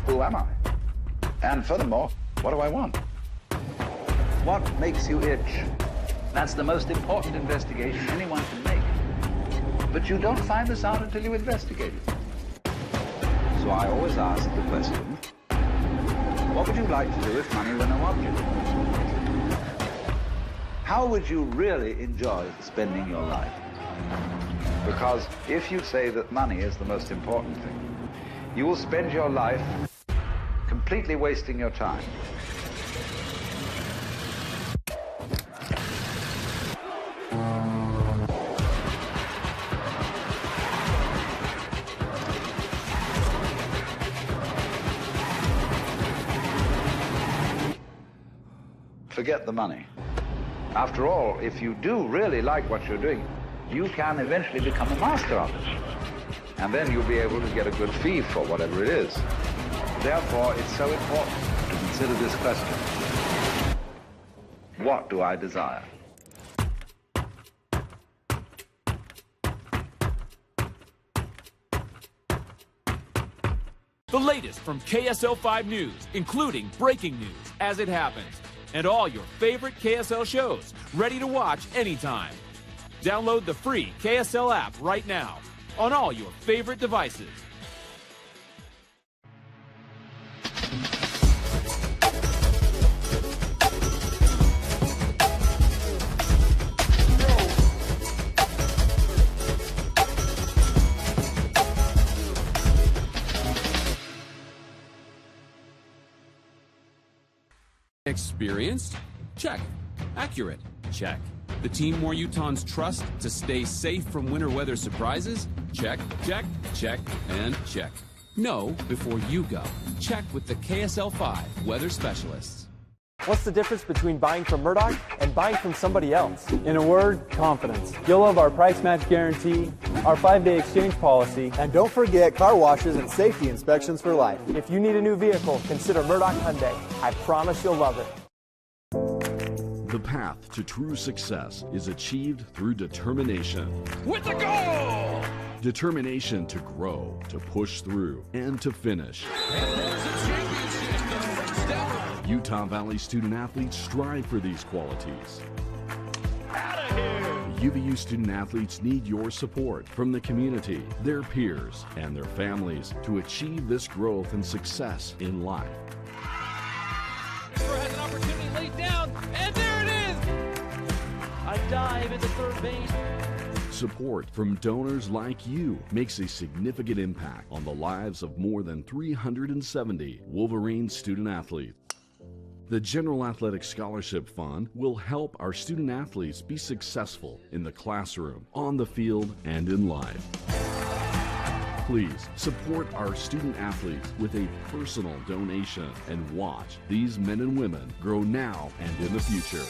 Who am I? And furthermore, what do I want? What makes you itch? That's the most important investigation anyone can make. But you don't find this out until you investigate it. So I always ask the question, what would you like to do if money were no object? How would you really enjoy spending your life? Because if you say that money is the most important thing, you will spend your life completely wasting your time. Forget the money. After all, if you do really like what you're doing, you can eventually become a master of it. And then you'll be able to get a good fee for whatever it is. Therefore, it's so important to consider this question. What do I desire? The latest from KSL5 News, including breaking news as it happens, and all your favorite KSL shows, ready to watch anytime. Download the free KSL app right now on all your favorite devices. Experienced? Check. Accurate? Check. The team more Utahns trust to stay safe from winter weather surprises? Check, check, check, and check. Know before you go. Check with the KSL5 weather specialists. What's the difference between buying from Murdoch and buying from somebody else? In a word, confidence. You'll love our price match guarantee, our 5-day exchange policy, and don't forget car washes and safety inspections for life. If you need a new vehicle, consider Murdoch Hyundai. I promise you'll love it. The path to true success is achieved through determination. With the goal! Determination to grow, to push through, and to finish. Utah Valley student athletes strive for these qualities. UVU student athletes need your support from the community, their peers, and their families to achieve this growth and success in life. dive into third base. Support from donors like you makes a significant impact on the lives of more than 370 Wolverine student athletes. The General Athletic Scholarship Fund will help our student athletes be successful in the classroom, on the field, and in life. Please support our student athletes with a personal donation and watch these men and women grow now and in the future.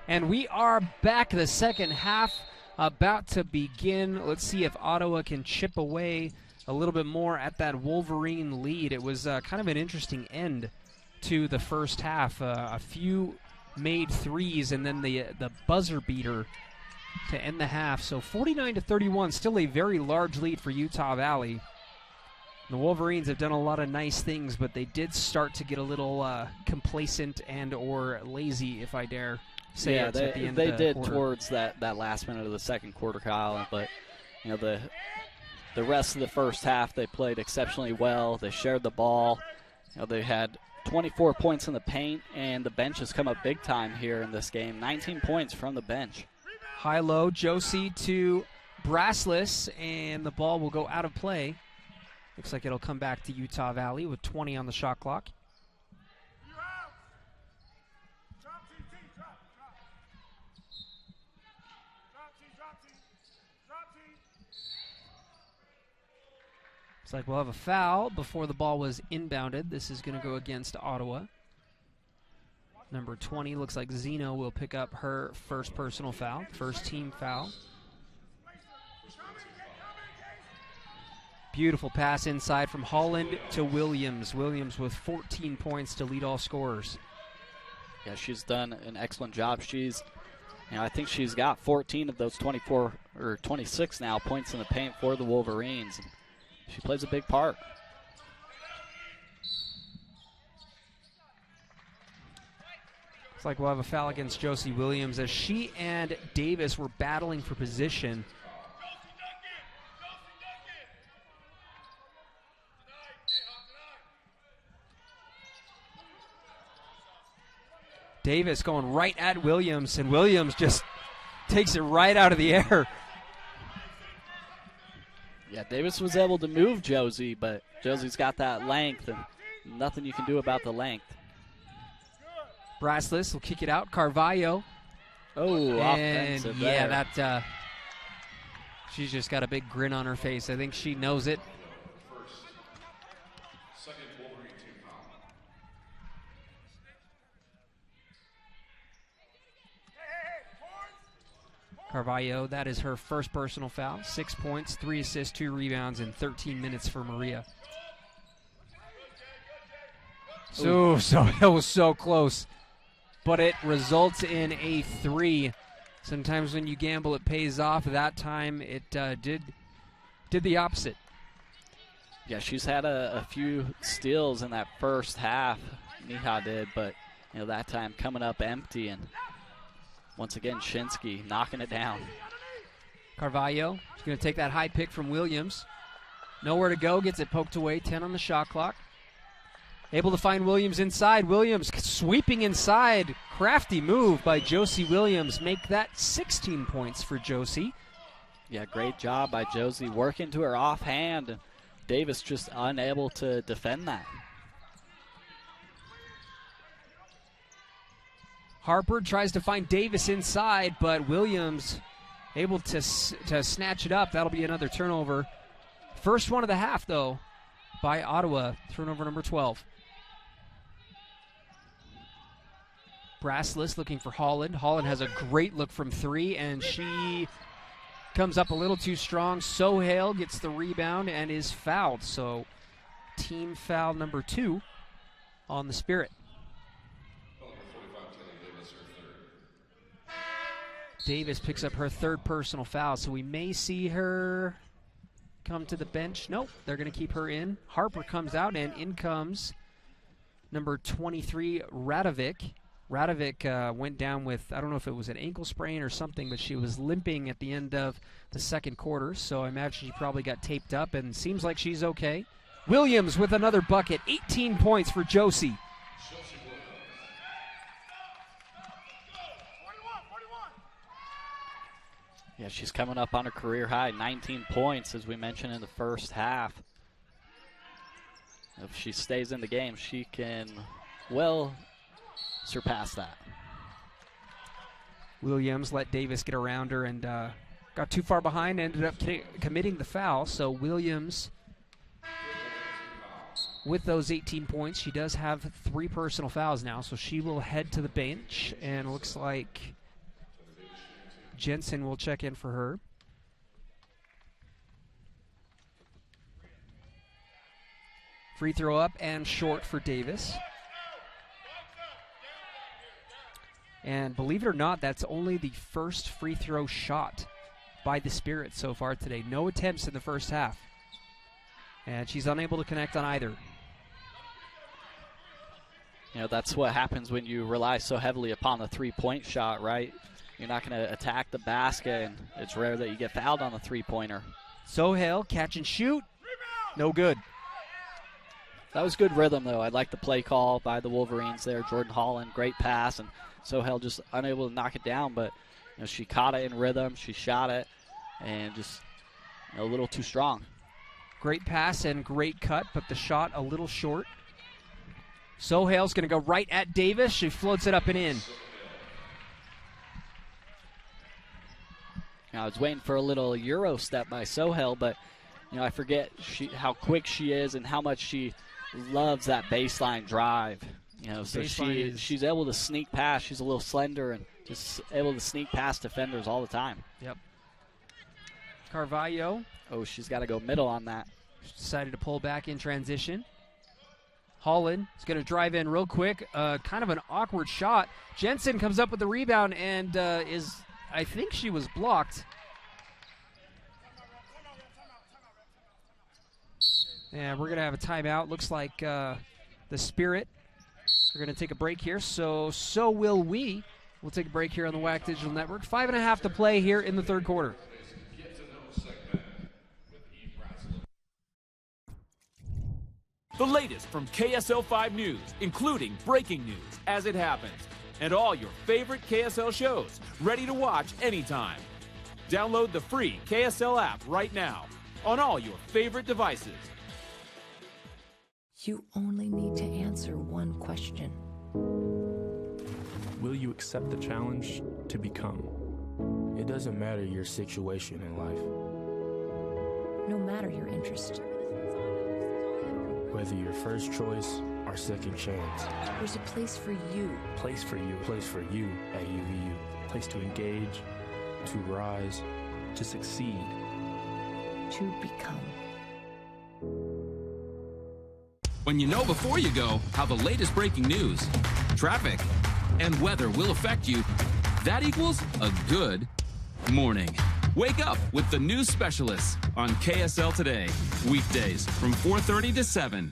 And we are back. The second half about to begin. Let's see if Ottawa can chip away a little bit more at that Wolverine lead. It was kind of an interesting end to the first half. A few made threes and then the buzzer beater to end the half. So 49-31, still a very large lead for Utah Valley. The Wolverines have done a lot of nice things, but they did start to get a little complacent and or lazy, if I dare say it, at the end they of the did quarter. towards that last minute of the second quarter, Kyle. But the rest of the first half they played exceptionally well. They shared the ball. They had 24 points in the paint, and the bench has come up big time here in this game. 19 points from the bench. High-low, Josie to Brassless, and the ball will go out of play. Looks like it'll come back to Utah Valley with 20 on the shot clock. Looks like we'll have a foul before the ball was inbounded. This is going to go against Ottawa. Number 20, looks like Zeno will pick up her first personal foul, first team foul. Beautiful pass inside from Holland to Williams. Williams with 14 points to lead all scorers. Yeah, she's done an excellent job. I think she's got 14 of those 24 or 26 now points in the paint for the Wolverines. She plays a big part. Looks like we'll have a foul against Josie Williams as she and Davis were battling for position. Davis going right at Williams, and Williams just takes it right out of the air. Yeah, Davis was able to move Josie, but Josie's got that length, and nothing you can do about the length. Brassless will kick it out. Carvalho. Oh, offensive yeah, there. that she's just got a big grin on her face. I think she knows it. Carvalho, that is her first personal foul. 6 points, 3 assists, 2 rebounds, and 13 minutes for Maria. So that was so close. But it results in a 3. Sometimes when you gamble, it pays off. That time it did the opposite. Yeah, she's had a few steals in that first half. Neha did, but that time coming up empty, and once again Shinsky knocking it down. Carvalho is going to take that high pick from Williams. Nowhere to go, gets it poked away. 10 on the shot clock. Able to find Williams inside. Williams sweeping inside. Crafty move by Josie Williams. Make that 16 points for Josie. Yeah, great job by Josie. Working to her offhand. Davis just unable to defend that. Harper tries to find Davis inside, but Williams able to snatch it up. That'll be another turnover. First one of the half, though, by Ottawa. Turnover number 12. Brassless looking for Holland. Holland has a great look from 3, and she comes up a little too strong. Sohail gets the rebound and is fouled. So team foul number 2 on the Spirit. Davis picks up her third personal foul, so we may see her come to the bench. Nope, they're going to keep her in. Harper comes out, and in comes number 23, Radovic. Radovic went down with, I don't know if it was an ankle sprain or something, but she was limping at the end of the second quarter, so I imagine she probably got taped up, and seems like she's okay. Williams with another bucket, 18 points for Josie. Yeah, she's coming up on a career high, 19 points, as we mentioned in the first half. If she stays in the game, she can well surpass that. Williams let Davis get around her and got too far behind, ended up committing the foul. So Williams, with those 18 points, she does have 3 personal fouls now, so she will head to the bench, and looks like Jensen will check in for her. Free throw up and short for Davis. And believe it or not, that's only the first free throw shot by the Spirit so far today. No attempts in the first half. And she's unable to connect on either. You know, that's what happens when you rely so heavily upon the three-point shot, right? You're not going to attack the basket, and it's rare that you get fouled on the three-pointer. Sohail, catch and shoot. No good. That was good rhythm, though. I like the play call by the Wolverines there. Jordan Holland, great pass, and Sohail just unable to knock it down, but you know, she caught it in rhythm. She shot it, and just a little too strong. Great pass and great cut, but the shot a little short. Sohail's going to go right at Davis. She floats it up and in. Now, I was waiting for a little Euro step by Sohail, but you know, I forget how quick she is and how much she loves that baseline drive. You know, so she's able to sneak past. She's a little slender and just able to sneak past defenders all the time. Yep. Carvalho. Oh, she's got to go middle on that. Decided to pull back in transition. Holland is going to drive in real quick. Kind of an awkward shot. Jensen comes up with the rebound and I think she was blocked. And we're going to have a timeout. Looks like the Spirit are going to take a break here. So will we. We'll take a break here on the WAC Digital Network. 5.5 to play here in the third quarter. The latest from KSL 5 News, including breaking news as it happens, and all your favorite KSL shows, ready to watch anytime. Download the free KSL app right now on all your favorite devices. You only need to answer one question. Will you accept the challenge to become? It doesn't matter your situation in life. No matter your interest. Whether your first choice or second chance. There's a place for you. Place for you. Place for you at UVU. Place to engage, to rise, to succeed. To become. When you know before you go how the latest breaking news, traffic, and weather will affect you, that equals a good morning. Wake up with the news specialists on KSL Today. Weekdays from 4:30 to 7.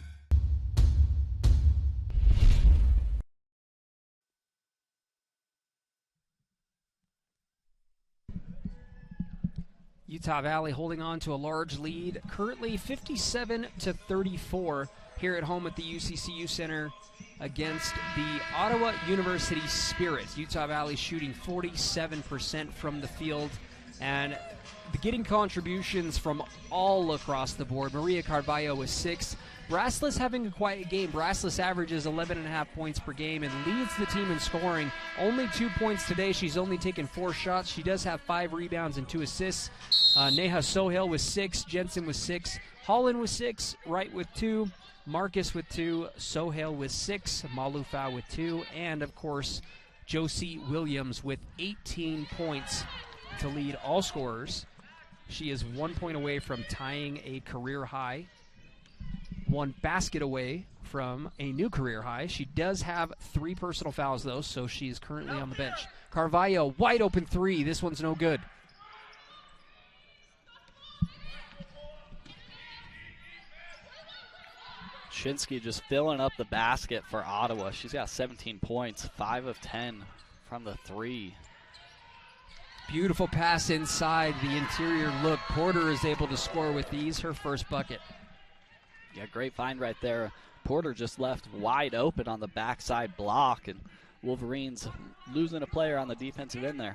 Utah Valley holding on to a large lead, currently 57-34 here at home at the UCCU Center against the Ottawa University Spirit. Utah Valley shooting 47% from the field and getting contributions from all across the board. Maria Carvalho with 6. Braslis having a quiet game. Braslis averages 11.5 points per game and leads the team in scoring. Only 2 points today. She's only taken 4 shots. She does have 5 rebounds and 2 assists. Neha Sohail with 6. Jensen with 6. Holland with 6. Wright with 2. Marcus with 2. Sohail with 6. Malufa with 2. And, of course, Josie Williams with 18 points to lead all scorers. She is 1 point away from tying a career high. 1 basket away from a new career high. She does have 3 personal fouls, though, so she is currently on the bench. Carvalho, wide open 3. This one's no good. Shinsky just filling up the basket for Ottawa. She's got 17 points, 5 of 10 from the 3. Beautiful pass inside the interior look. Porter is able to score with these, her first bucket. Yeah, great find right there. Porter just left wide open on the backside block, and Wolverines losing a player on the defensive end there.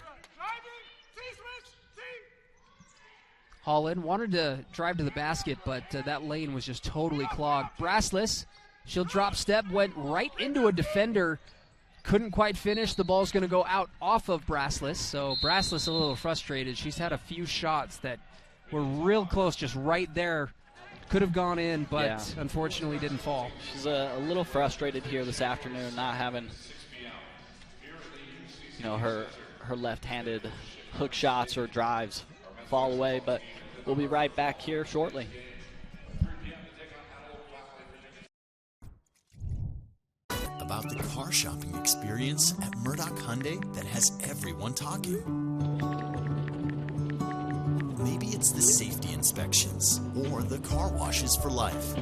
Holland wanted to drive to the basket, but that lane was just totally clogged. Braslis, she'll drop step, went right into a defender. Couldn't quite finish. The ball's going to go out off of Braslis, so Braslis a little frustrated. She's had a few shots that were real close, just right there. Could have gone in, but unfortunately didn't fall. She's a little frustrated here this afternoon, not having, you know, her left-handed hook shots or drives fall away, but we'll be right back here shortly. About the car shopping experience at Murdoch Hyundai that has everyone talking. Maybe it's the safety inspections or the car washes for life.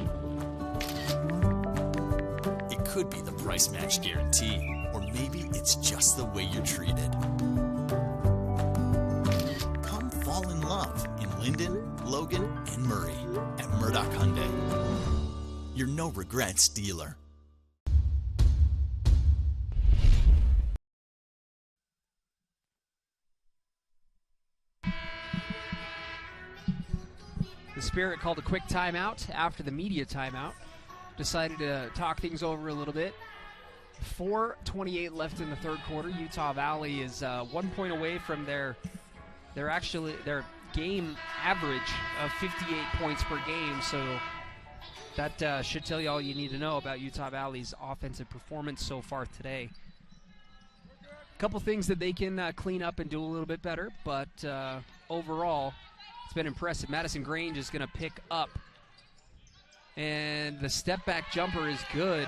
It could be the price match guarantee, or maybe it's just the way you're treated. Come fall in love in Linden, Logan, and Murray at Murdoch Hyundai. Your no regrets dealer. The Spirit called a quick timeout after the media timeout. Decided to talk things over a little bit. 4:28 left in the third quarter. Utah Valley is 1 point away from their game average of 58 points per game. So that should tell you all you need to know about Utah Valley's offensive performance so far today. A couple things that they can clean up and do a little bit better, but overall, it's been impressive. Madison Grange is going to pick up, and the step-back jumper is good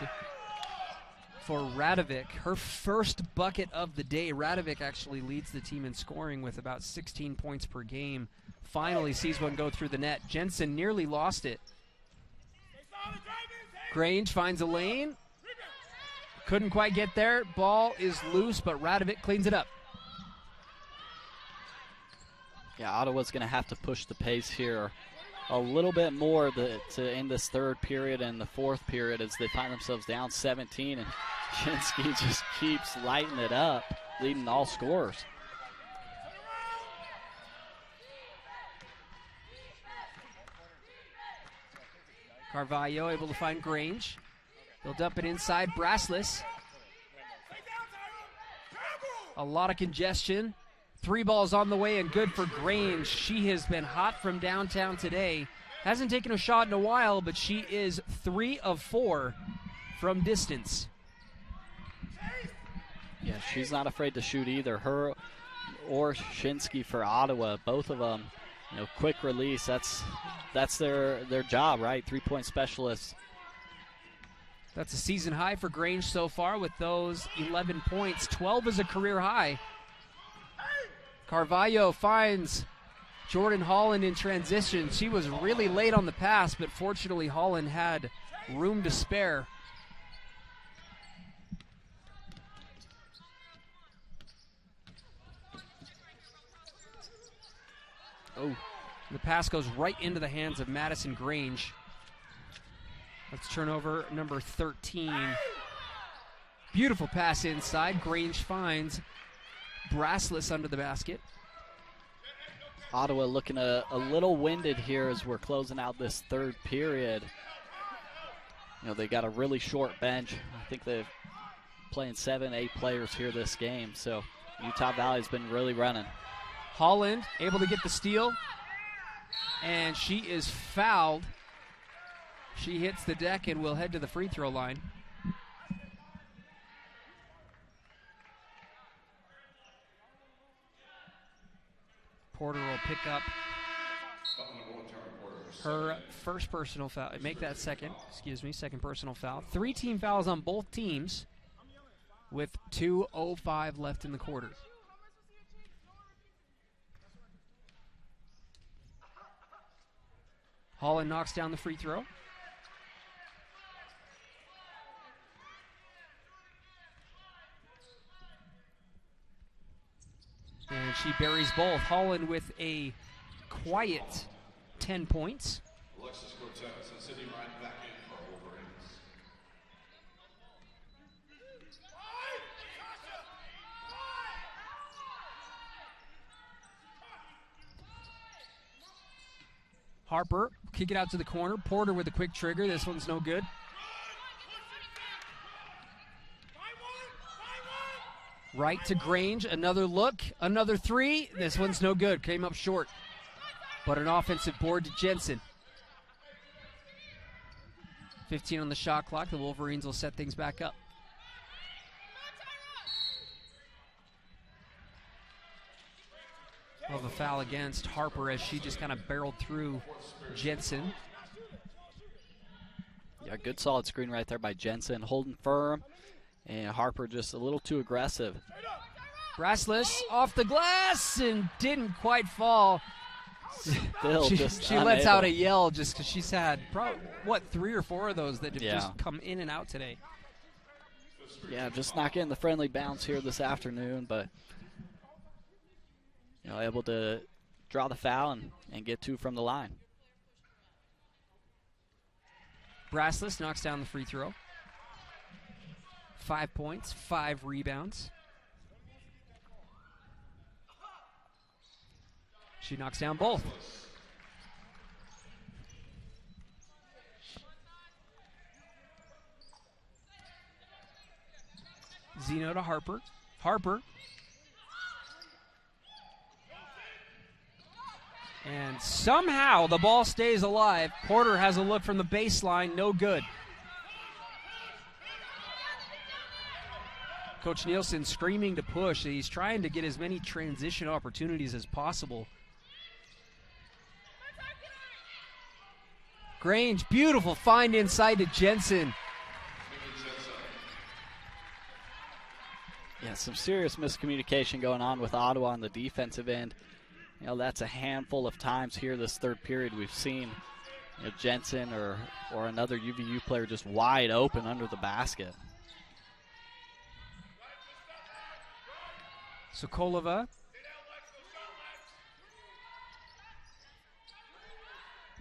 for Radovic. Her first bucket of the day. Radovic actually leads the team in scoring with about 16 points per game. Finally sees one go through the net. Jensen nearly lost it. Grange finds a lane. Couldn't quite get there. Ball is loose, but Radovic cleans it up. Yeah, Ottawa's going to have to push the pace here a little bit more to end this third period and the fourth period as they find themselves down 17, and Shinsky just keeps lighting it up, leading all scorers. Carvalho able to find Grange. He'll dump it inside. Brassless. A lot of congestion. 3 balls on the way and good for Grange. She has been hot from downtown today. Hasn't taken a shot in a while, but she is 3 of 4 from distance. Yeah, she's not afraid to shoot either. Her or Shinsky for Ottawa, both of them, quick release. That's their job, right? 3-point specialists. That's a season high for Grange so far with those 11 points. 12 is a career high. Carvalho finds Jordan Holland in transition. She was really late on the pass, but fortunately Holland had room to spare. Oh, the pass goes right into the hands of Madison Grange. That's turnover number 13. Beautiful pass inside. Grange finds Brassless under the basket. Ottawa looking a little winded here as we're closing out this third period. They got a really short bench. I think they're playing 7-8 players here this game, so Utah Valley's been really running. Holland able to get the steal, and she is fouled. She hits the deck and will head to the free throw line. Porter will pick up her first personal foul. Make that second personal foul. 3 team fouls on both teams with 2:05 left in the quarter. Holland knocks down the free throw. And she buries both. Holland with a quiet 10 points. Alexis Cortez is sitting right back in for Wolverines. Harper, kick it out to the corner. Porter with a quick trigger. This one's no good. Right to Grange, another look, another 3. This one's no good, came up short. But an offensive board to Jensen. 15 on the shot clock, the Wolverines will set things back up. of a foul against Harper as she just kind of barreled through Jensen. Yeah, good solid screen right there by Jensen, holding firm, and Harper just a little too aggressive. Brassless off the glass and didn't quite fall. Still she lets out a yell just because she's had, probably, 3 or 4 of those that have just come in and out today. Yeah, just not getting the friendly bounce here this afternoon, but able to draw the foul and get 2 from the line. Brassless knocks down the free throw. 5 points, 5 rebounds. She knocks down both. Zeno to Harper. Harper. And somehow the ball stays alive. Porter has a look from the baseline, no good. Coach Nielsen screaming to push. He's trying to get as many transition opportunities as possible. Grange, beautiful find inside to Jensen. Yeah, some serious miscommunication going on with Ottawa on the defensive end. That's a handful of times here this third period we've seen Jensen or another UVU player just wide open under the basket. Sokolova.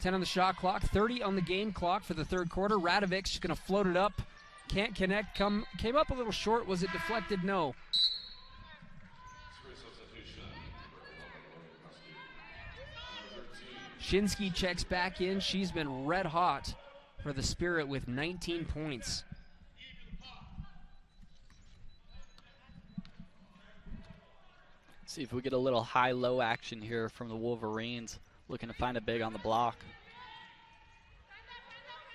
10 on the shot clock, 30 on the game clock for the third quarter. Radovic's going to float it up. Can't connect. Came up a little short. Was it deflected? No. Shinsky checks back in. She's been red hot for the Spirit with 19 points. See if we get a little high-low action here from the Wolverines. Looking to find a big on the block.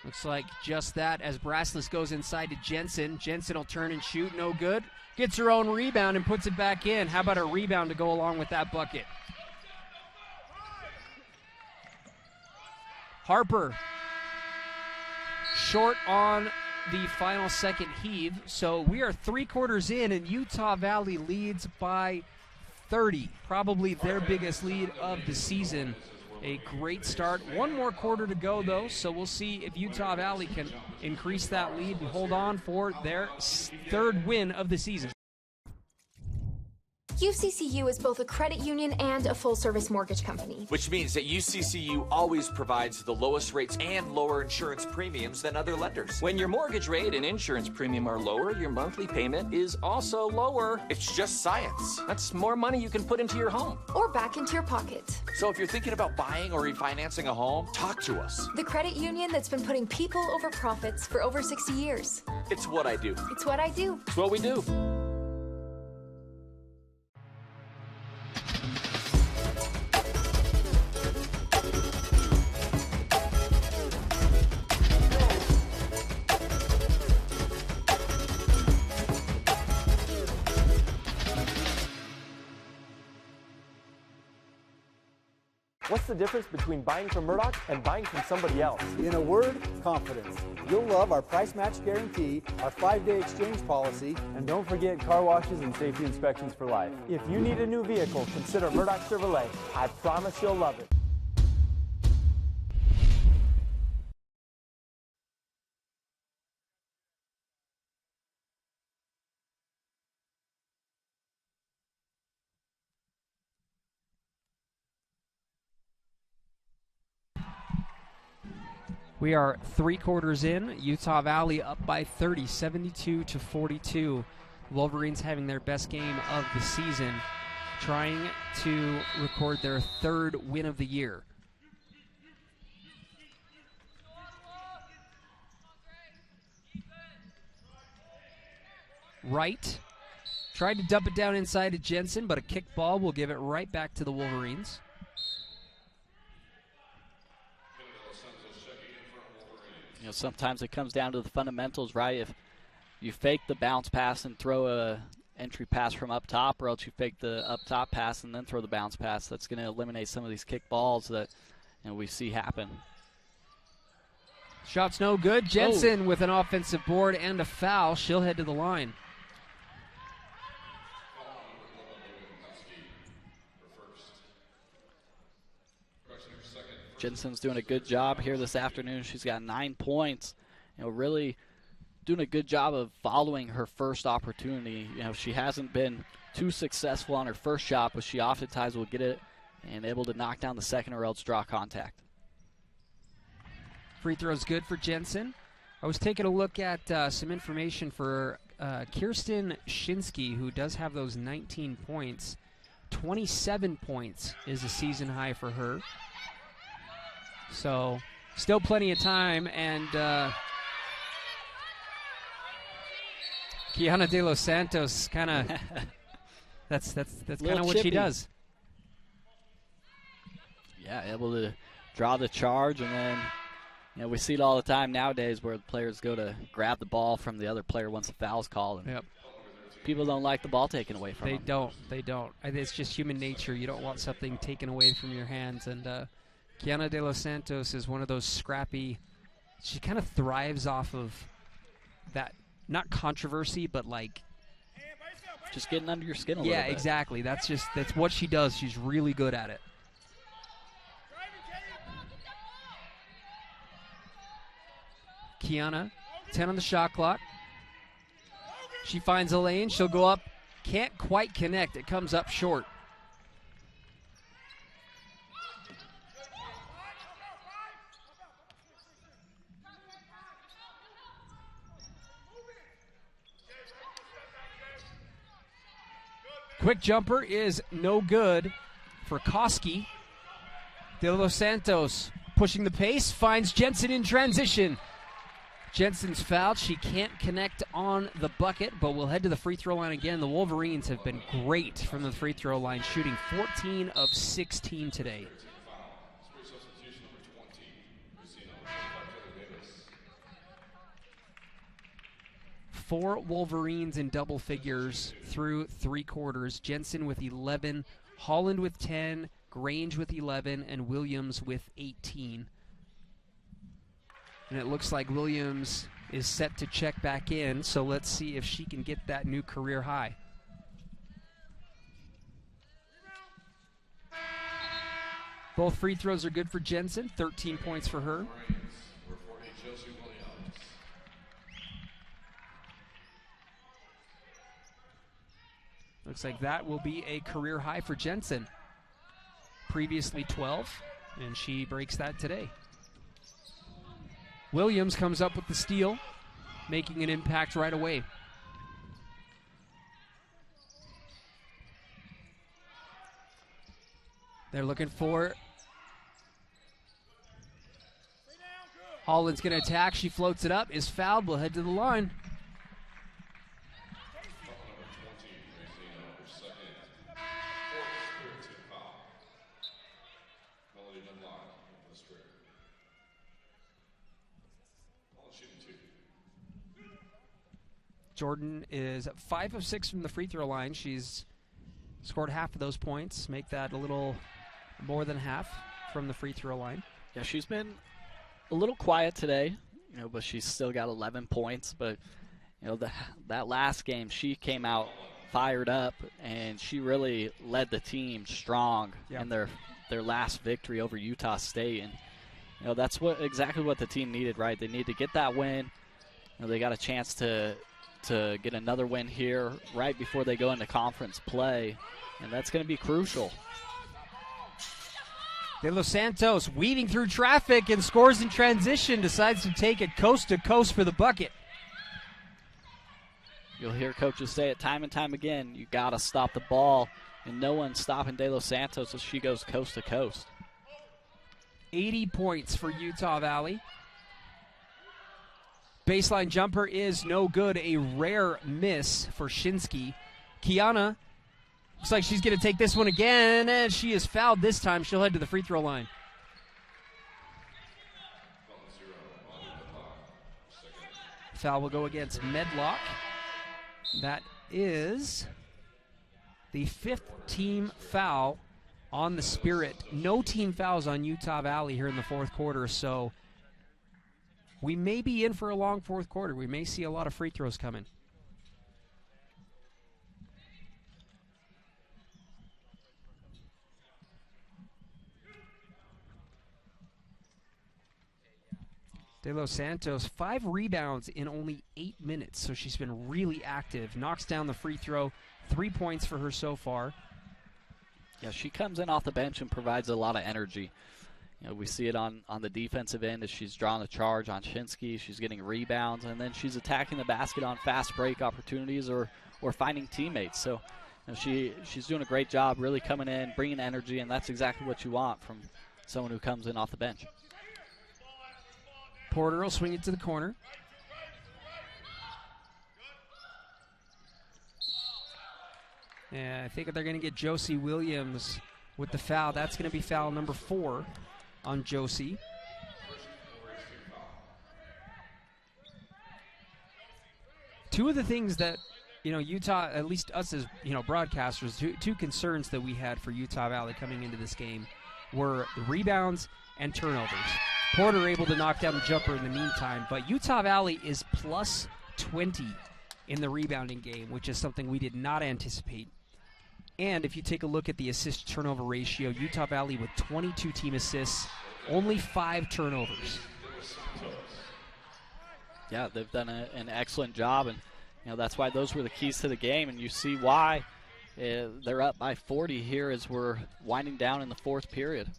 Looks like just that as Brassless goes inside to Jensen. Jensen will turn and shoot, no good. Gets her own rebound and puts it back in. How about a rebound to go along with that bucket? Harper short on the final second heave. So we are 3 quarters in and Utah Valley leads by 30. Probably their biggest lead of the season. A great start. 1 more quarter to go, though, so we'll see if Utah Valley can increase that lead and hold on for their 3rd win of the season. UCCU is both a credit union and a full-service mortgage company. Which means that UCCU always provides the lowest rates and lower insurance premiums than other lenders. When your mortgage rate and insurance premium are lower, your monthly payment is also lower. It's just science. That's more money you can put into your home. Or back into your pocket. So if you're thinking about buying or refinancing a home, talk to us. The credit union that's been putting people over profits for over 60 years. It's what I do. It's what I do. It's what we do. What's the difference between buying from Murdoch and buying from somebody else? In a word, confidence. You'll love our price match guarantee, our 5-day exchange policy. And don't forget car washes and safety inspections for life. If you need a new vehicle, consider Murdoch Chevrolet. I promise you'll love it. We are 3 quarters in. Utah Valley up by 30, 72-42. Wolverines having their best game of the season, trying to record their 3rd win of the year. Wright tried to dump it down inside to Jensen, but a kick ball will give it right back to the Wolverines. Sometimes it comes down to the fundamentals, right? If you fake the bounce pass and throw entry pass from up top, or else you fake the up top pass and then throw the bounce pass. That's going to eliminate some of these kick balls that we see happen. Shot's no good. Jensen with an offensive board and a foul. She'll head to the line. Jensen's doing a good job here this afternoon. She's got 9 points. Really doing a good job of following her first opportunity. She hasn't been too successful on her first shot, but she oftentimes will get it and able to knock down the second or else draw contact. Free throw's good for Jensen. I was taking a look at some information for Kirsten Shinsky, who does have those 19 points. 27 points is a season high for her. So, still plenty of time, and Kiana De Los Santos kind of that's kind of what she does. Yeah, able to draw the charge, and then we see it all the time nowadays where the players go to grab the ball from the other player once the foul's called. And people don't like the ball taken away from them. They don't. It's just human nature. You don't want something taken away from your hands, and Kiana De Los Santos is one of those scrappy. She kind of thrives off of that, not controversy, but like just getting under your skin a little bit. Yeah, exactly. That's what she does. She's really good at it. Kiana, 10 on the shot clock. She finds a lane. She'll go up. Can't quite connect. It comes up short. Quick jumper is no good for Koski. De Los Santos pushing the pace, finds Jensen in transition. Jensen's fouled. She can't connect on the bucket, but we'll head to the free throw line again. The Wolverines have been great from the free throw line, shooting 14 of 16 today. Four Wolverines in double figures through three quarters. Jensen with 11, Holland with 10, Grange with 11, and Williams with 18. And it looks like Williams is set to check back in, so let's see if she can get that new career high. Both free throws are good for Jensen, 13 points for her. Looks like that will be a career high for Jensen. Previously 12, and she breaks that today. Williams comes up with the steal, making an impact right away. They're looking for Holland's going to attack. She floats it up, is fouled. We'll head to the line. Jordan is 5 of 6 from the free throw line. She's scored half of those points, make that a little more than half from the free throw line. Yeah, she's been a little quiet today, but she's still got 11 points. But that last game, she came out fired up, and she really led the team strong in their last victory over Utah State. And that's exactly what the team needed, right? They need to get that win. They got a chance to get another win here right before they go into conference play, and that's going to be crucial. De Los Santos weaving through traffic and scores in transition, decides to take it coast to coast for the bucket. You'll hear coaches say it time and time again, you got to stop the ball, and no one's stopping De Los Santos as she goes coast to coast. 80 points for Utah Valley. Baseline jumper is no good. A rare miss for Shinsky. Kiana looks like she's going to take this one again, and she is fouled this time. She'll head to the free throw line. Foul will go against Medlock. That is the 5th team foul on the Spirit. No team fouls on Utah Valley here in the fourth quarter, so we may be in for a long fourth quarter. We may see a lot of free throws coming. De Los Santos, 5 rebounds in only 8 minutes, so she's been really active. Knocks down the free throw, 3 points for her so far. Yeah, she comes in off the bench and provides a lot of energy. You know, we see it on the defensive end as she's drawing the charge on Shinsky. She's getting rebounds, and then she's attacking the basket on fast break opportunities or finding teammates. So you know, she's doing a great job really coming in, bringing energy, and that's exactly what you want from someone who comes in off the bench. Porter will swing it to the corner. Yeah, I think they're going to get Josie Williams with the foul. That's going to be foul number 4 on Josie. Two of the things that, you know, Utah, at least us as, you know, broadcasters, two concerns that we had for Utah Valley coming into this game were the rebounds and turnovers. Porter able to knock down the jumper in the meantime, but Utah Valley is plus 20 in the rebounding game, which is something we did not anticipate. And if you take a look at the assist-turnover ratio, Utah Valley with 22 team assists, only 5 turnovers. Yeah, they've done an excellent job, and you know that's why those were the keys to the game, and you see why they're up by 40 here as we're winding down in the fourth period.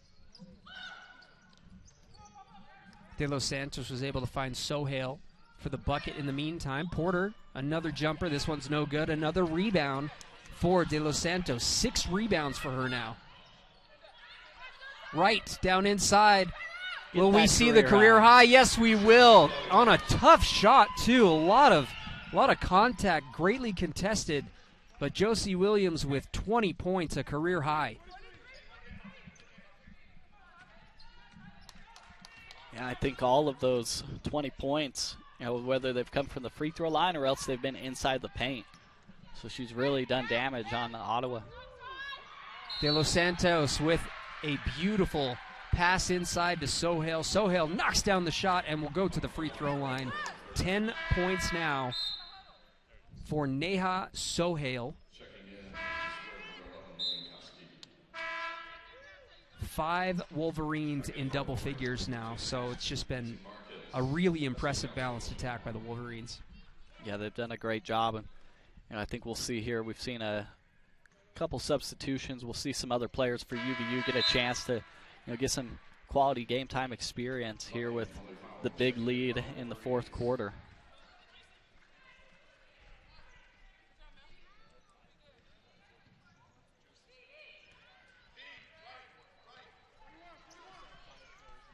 De Los Santos was able to find Sohail for the bucket in the meantime. Porter, another jumper. This one's no good. Another rebound for De Los Santos. 6 rebounds for her now. Right, down inside. Will we see the career high? Yes, we will. On a tough shot, too. A lot of contact, greatly contested. But Josie Williams with 20 points, a career high. Yeah, I think all of those 20 points, you know, whether they've come from the free throw line or else they've been inside the paint. So she's really done damage on Ottawa. De Los Santos with a beautiful pass inside to Sohail. Sohail knocks down the shot and will go to the free throw line. 10 points now for Neha Sohail. 5 Wolverines in double figures now, so it's just been a really impressive balanced attack by the Wolverines. Yeah, they've done a great job, and you know, I think we'll see here, we've seen a couple substitutions. We'll see some other players for UVU get a chance to, you know, get some quality game time experience here with the big lead in the fourth quarter.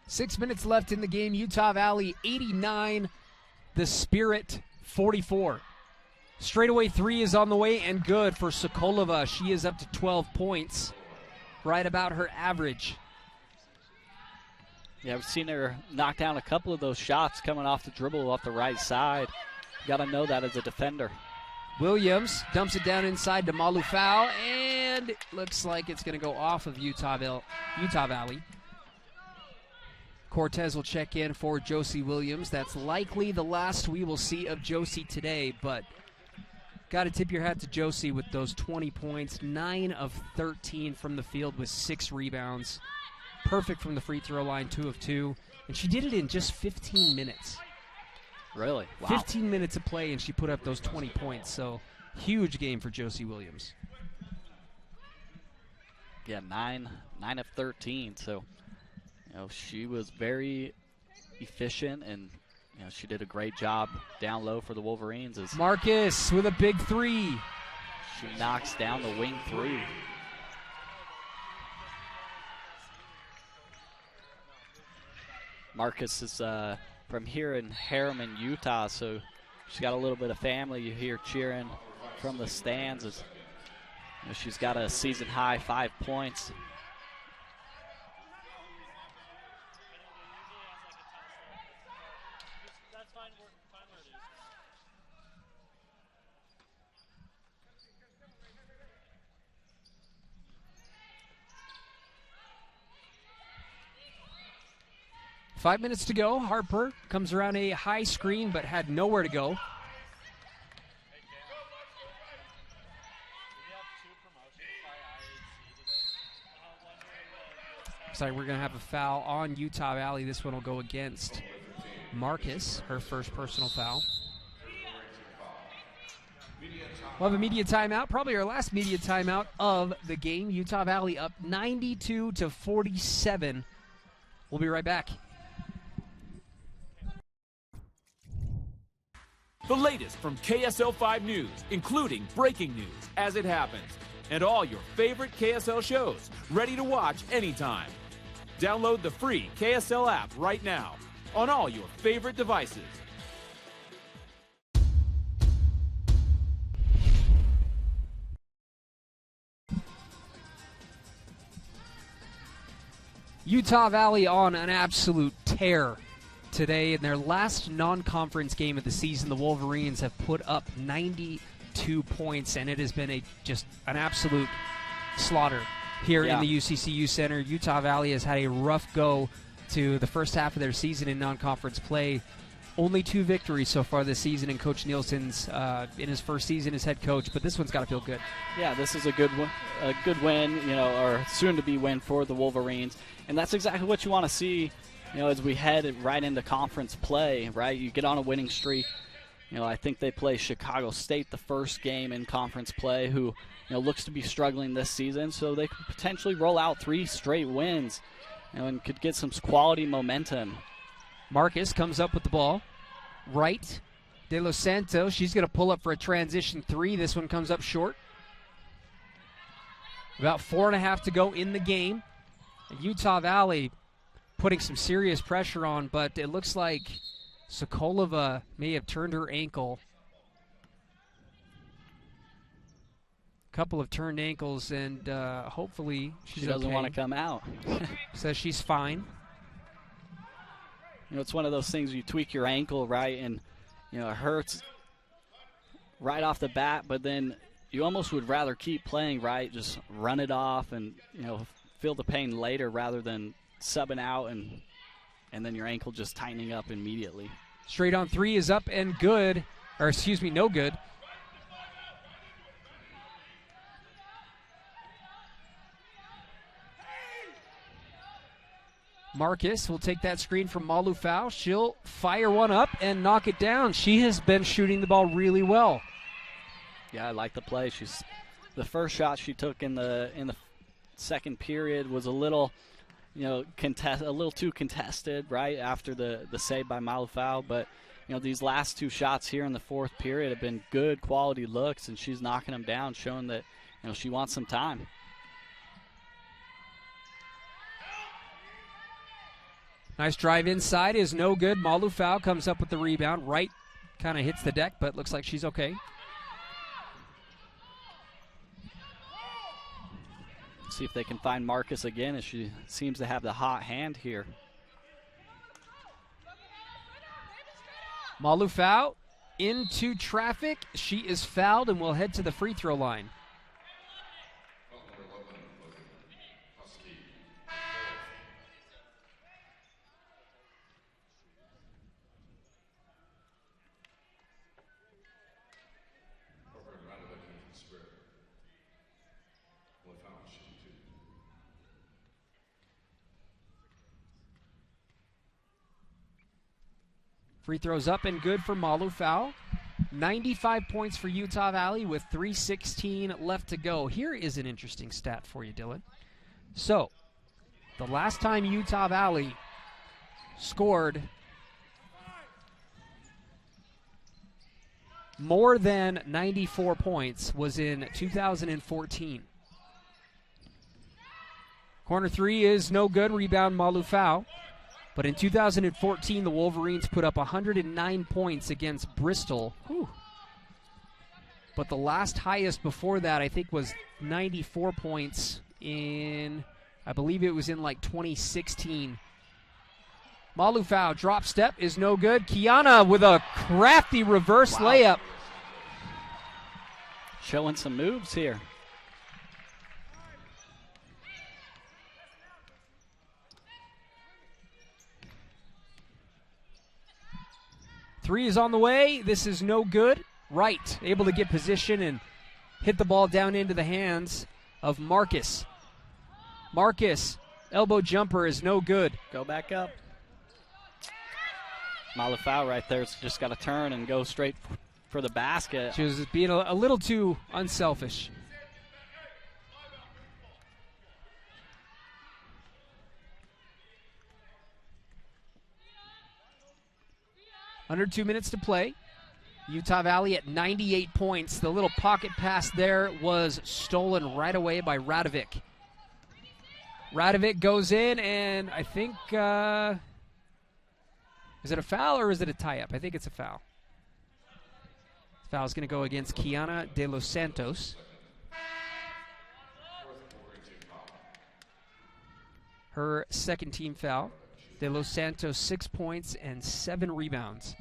Six minutes left in the game. Utah Valley 89, the Spirit 44. Straightaway 3 is on the way and good for Sokolova. She is up to 12 points, right about her average. Yeah, we've seen her knock down a couple of those shots coming off the dribble off the right side. You got to know that as a defender. Williams dumps it down inside to Malufau, and it looks like it's going to go off of Utah Valley. Cortez will check in for Josie Williams. That's likely the last we will see of Josie today, but got to tip your hat to Josie with those 20 points, 9 of 13 from the field with 6 rebounds. Perfect from the free throw line, 2 of 2. And she did it in just 15 minutes. Really? Wow. 15 minutes of play, and she put up those 20 points. So, huge game for Josie Williams. Yeah, 9 of 13. So, you know, she was very efficient, and you know, she did a great job down low for the Wolverines. As Marcus with a big 3. She knocks down the wing 3. Marcus is from here in Harriman, Utah, so she's got a little bit of family. You hear cheering from the stands. As, you know, she's got a season high 5 points. 5 minutes to go. Harper comes around a high screen but had nowhere to go. Sorry, we're going to have a foul on Utah Valley. This one will go against Marcus, her first personal foul. We'll have a media timeout, probably our last media timeout of the game. Utah Valley up 92-47. We'll be right back. The latest from KSL 5 News, including breaking news as it happens, and all your favorite KSL shows, ready to watch anytime. Download the free KSL app right now on all your favorite devices. Utah Valley on an absolute tear today. In their last non-conference game of the season, the Wolverines have put up 92 points, and it has been just an absolute slaughter here in the UCCU Center. Utah Valley has had a rough go to the first half of their season in non-conference play. Only 2 victories so far this season in Coach Nielsen's in his first season as head coach, but this one's got to feel good. Yeah, this is a good win, or soon-to-be win for the Wolverines, and that's exactly what you want to see, as we head right into conference play. Right, you get on a winning streak. I think they play Chicago State the first game in conference play, who looks to be struggling this season, so they could potentially roll out 3 straight wins, and could get some quality momentum. Marcus comes up with the ball. Right. De Los Santos, she's going to pull up for a transition 3. This one comes up short. About 4.5 to go in the game. And Utah Valley putting some serious pressure on, but it looks like Sokolova may have turned her ankle. Couple of turned ankles, and hopefully she doesn't want to come out. Says she's fine. It's one of those things, you tweak your ankle, right, and it hurts right off the bat, but then you almost would rather keep playing, right, just run it off and feel the pain later rather than subbing out and then your ankle just tightening up immediately. Straight on 3 is up and good, or excuse me, no good. Marcus will take that screen from Malufau. She'll fire one up and knock it down. She has been shooting the ball really well. Yeah, I like the play. The first shot she took in the second period was a little, a little too contested, right, after the save by Malufau. But these last 2 shots here in the fourth period have been good quality looks, and she's knocking them down, showing that she wants some time. Nice drive inside is no good. Malufau comes up with the rebound. Right kind of hits the deck, but looks like she's okay. See if they can find Marcus again, as she seems to have the hot hand here. Malufau into traffic. She is fouled and will head to the free throw line. Free throws up and good for Malufau. 95 points for Utah Valley with 3:16 left to go. Here is an interesting stat for you, Dylan. So, the last time Utah Valley scored more than 94 points was in 2014. Corner 3 is no good. Rebound Malufau. But in 2014, the Wolverines put up 109 points against Bristol. Whew. But the last highest before that, I think, was 94 points in, I believe it was in like 2016. Malufau, drop step is no good. Kiana with a crafty reverse layup. Showing some moves here. Three is on the way. This is no good. Wright able to get position and hit the ball down into the hands of Marcus. Marcus, elbow jumper is no good. Go back up. Malufau right there has just got to turn and go straight for the basket. She was being a little too unselfish. Under 2 minutes to play. Utah Valley at 98 points. The little pocket pass there was stolen right away by Radovic. Radovic goes in, and I think, is it a foul or is it a tie-up? I think it's a foul. Foul is going to go against Kiana de los Santos. Her second team foul. De los Santos 6 points and 7 rebounds.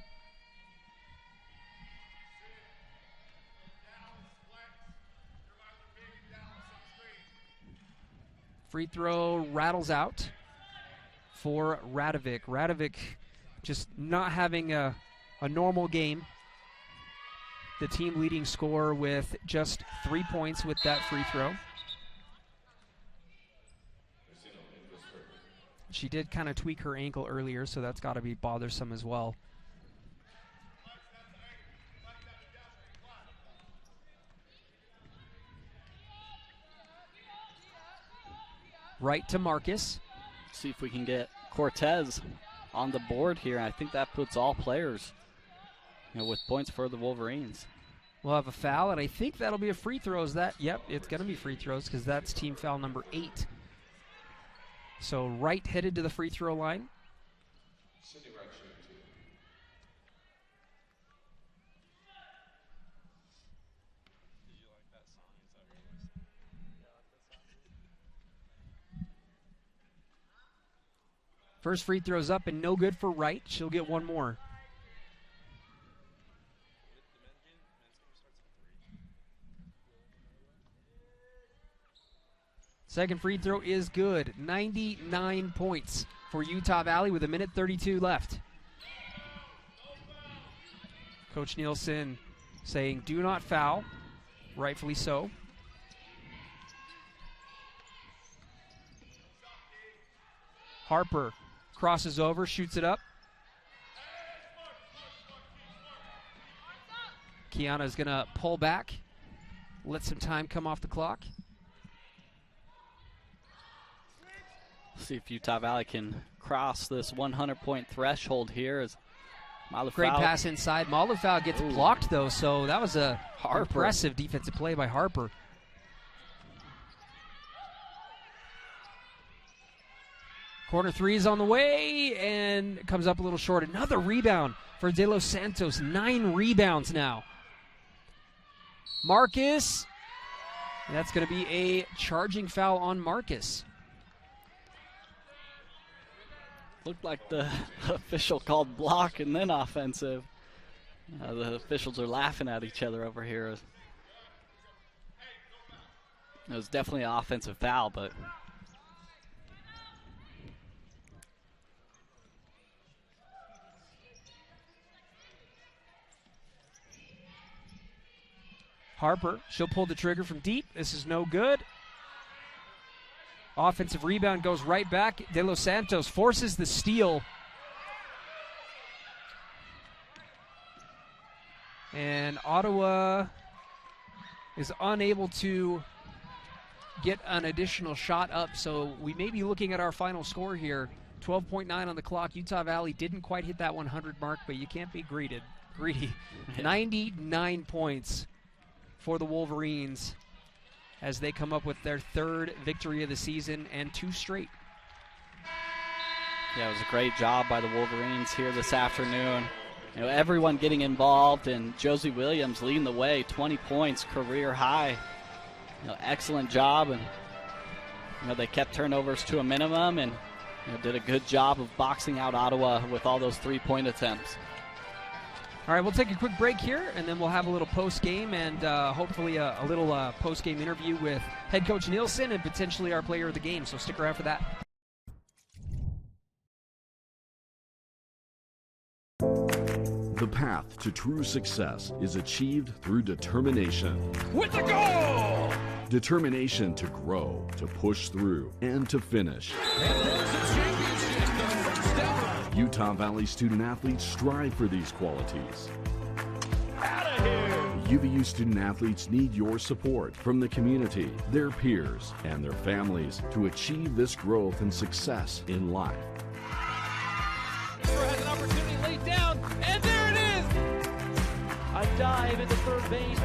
Free throw rattles out for Radovic. Radovic just not having a normal game. The team leading scorer with just 3 points with that free throw. She did kind of tweak her ankle earlier, so that's got to be bothersome as well. Right to Marcus. See if we can get Cortez on the board here. I think that puts all players, with points for the Wolverines. We'll have a foul, and I think that'll be a free throw. Is that? Yep, it's going to be free throws because that's team foul number 8. So Wright headed to the free throw line. First free throw's up and no good for Wright. She'll get one more. Second free throw is good. 99 points for Utah Valley with 1:32 left. Coach Nielsen saying do not foul. Rightfully so. Harper crosses over, shoots it up. Kiana's going to pull back, let some time come off the clock. See if Utah Valley can cross this 100-point threshold here. As Malufau. Great pass inside. Malufau gets blocked, though, so that was a impressive defensive play by Harper. Corner three is on the way and comes up a little short. Another rebound for De Los Santos. 9 rebounds now. Marcus. That's going to be a charging foul on Marcus. Looked like the official called block and then offensive. The officials are laughing at each other over here. It was definitely an offensive foul, but Harper, she'll pull the trigger from deep. This is no good. Offensive rebound goes right back. De Los Santos forces the steal. And Ottawa is unable to get an additional shot up, so we may be looking at our final score here. 12.9 on the clock. Utah Valley didn't quite hit that 100 mark, but you can't be greedy. 99 points for the Wolverines as they come up with their 3rd victory of the season and 2 straight. Yeah, it was a great job by the Wolverines here this afternoon. Everyone getting involved, and Josie Williams leading the way, 20 points, career high. Excellent job, and they kept turnovers to a minimum and did a good job of boxing out Ottawa with all those 3-point attempts. All right, we'll take a quick break here, and then we'll have a little post-game and hopefully a little post-game interview with head coach Nielsen and potentially our player of the game, so stick around for that. The The path to true success is achieved through determination. With the goal! Determination to grow, to push through, and to finish. Utah Valley student athletes strive for these qualities. UVU student athletes need your support from the community, their peers, and their families to achieve this growth and success in life. Has an opportunity laid down, and there it is! A dive into third base.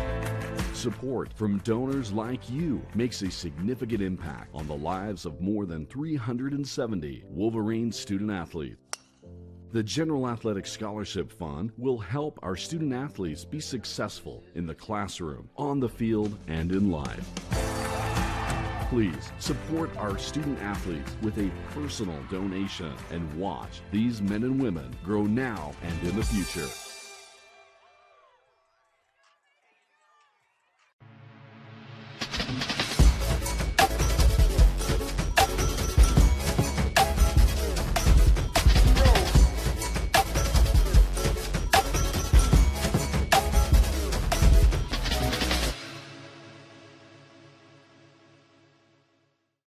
Support from donors like you makes a significant impact on the lives of more than 370 Wolverine student athletes. The General Athletic Scholarship Fund will help our student athletes be successful in the classroom, on the field, and in life. Please support our student athletes with a personal donation and watch these men and women grow now and in the future.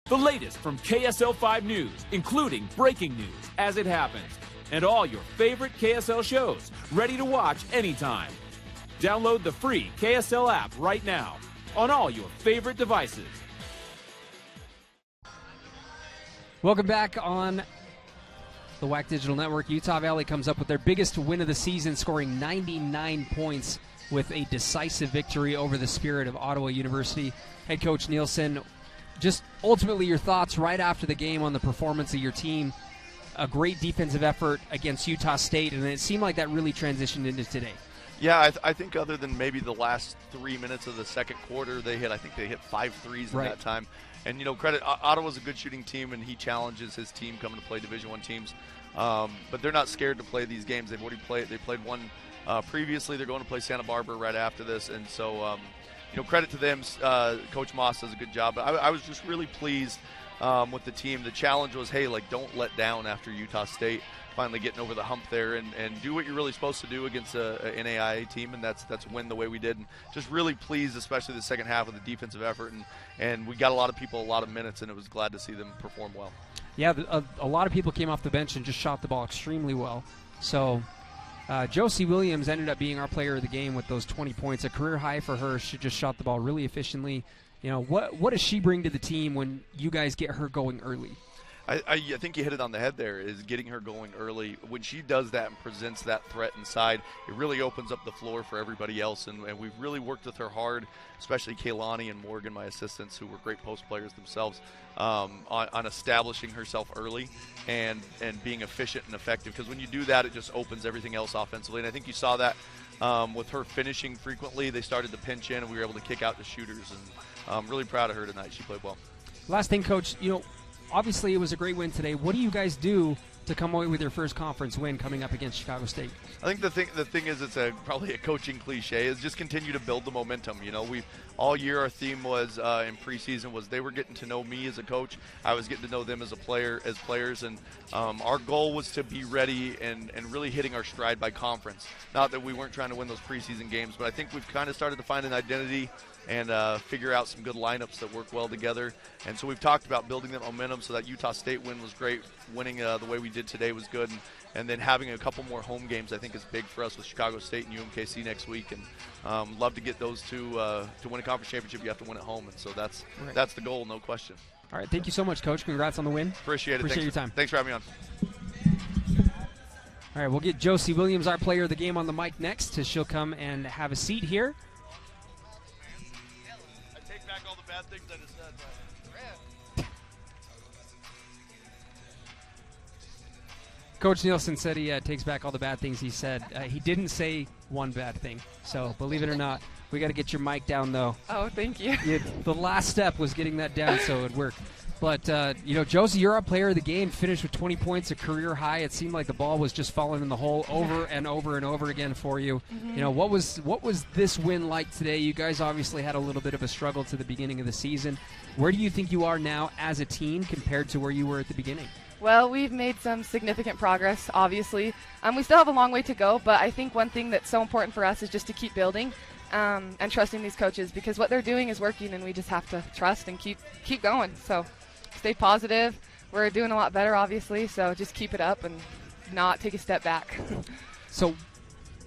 The latest from KSL 5 News, including breaking news as it happens, and all your favorite KSL shows, ready to watch anytime. Download the free KSL app right now on all your favorite devices. Welcome back on the WAC Digital Network. Utah Valley comes up with their biggest win of the season, scoring 99 points with a decisive victory over the Spirit of Ottawa University. Head coach Nielsen, just ultimately your thoughts right after the game on the performance of your team. A great defensive effort against Utah State, and it seemed like that really transitioned into today. Yeah, I think other than maybe the last 3 minutes of the second quarter, I think they hit 5 threes in that time. And, you know, credit, Ottawa's a good shooting team, and he challenges his team coming to play Division I teams. But they're not scared to play these games. They've already played. They played one previously. They're going to play Santa Barbara right after this. And so, you know, credit to them. Coach Moss does a good job. But I was just really pleased with the team. The challenge was, hey, like, don't let down after Utah State finally getting over the hump there and do what you're really supposed to do against a NAIA team, and that's win the way we did. And just really pleased, especially the second half of the defensive effort. And we got a lot of people a lot of minutes, and it was glad to see them perform well. Yeah, a lot of people came off the bench and just shot the ball extremely well. So Josie Williams ended up being our player of the game with those 20 points, a career high for her. She just shot the ball really efficiently. You know, what does she bring to the team when you guys get her going early? I think you hit it on the head there, is getting her going early. When she does that and presents that threat inside, it really opens up the floor for everybody else. And we've really worked with her hard, especially Kaylani and Morgan, my assistants, who were great post players themselves, on establishing herself early and being efficient and effective. Because when you do that, it just opens everything else offensively. And I think you saw that with her finishing frequently. They started to pinch in, and we were able to kick out the shooters. And I'm really proud of her tonight. She played well. Last thing, Coach, you know, obviously it was a great win today. What do you guys do to come away with your first conference win coming up against Chicago State? I think the thing is, it's probably a coaching cliche, is just continue to build the momentum. You know, all year our theme was in preseason was they were getting to know me as a coach. I was getting to know them as players, and our goal was to be ready and really hitting our stride by conference. Not that we weren't trying to win those preseason games, but I think we've kind of started to find an identity and figure out some good lineups that work well together. And so we've talked about building that momentum. So that Utah State win was great. Winning the way we did today was good. And then having a couple more home games I think is big for us with Chicago State and UMKC next week. And love to get those two. To win a conference championship, you have to win at home. And so that's the goal, no question. All right, thank you so much, Coach. Congrats on the win. Appreciate it. Appreciate your time. Thanks for having me on. All right, we'll get Josie Williams, our player of the game, on the mic next. She'll come and have a seat here. All the bad things I just said. Coach Nielsen said he takes back all the bad things he said. He didn't say one bad thing. So believe it or not, we got to get your mic down, though. Oh, thank you. The last step was getting that down so it would work. But, you know, Josie, you're our player of the game, finished with 20 points, a career high. It seemed like the ball was just falling in the hole over and over and over again for you. Mm-hmm. You know, what was this win like today? You guys obviously had a little bit of a struggle to the beginning of the season. Where do you think you are now as a team compared to where you were at the beginning? Well, we've made some significant progress, obviously. We still have a long way to go, but I think one thing that's so important for us is just to keep building and trusting these coaches, because what they're doing is working, and we just have to trust and keep going. So stay positive. We're doing a lot better, obviously, so just keep it up and not take a step back. So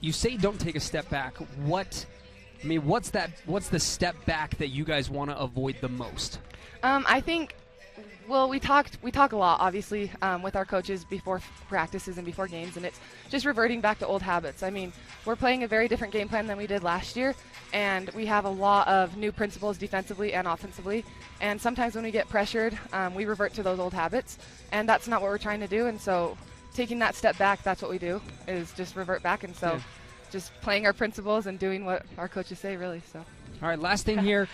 you say don't take a step back. What's the step back that you guys want to avoid the most? I think, well, we talk a lot, obviously, with our coaches before practices and before games, and it's just reverting back to old habits. I mean, we're playing a very different game plan than we did last year, and we have a lot of new principles defensively and offensively, and sometimes when we get pressured, we revert to those old habits, and that's not what we're trying to do. And so taking that step back, that's what we do, is just revert back. And so just playing our principles and doing what our coaches say, really. So. All right, last thing here,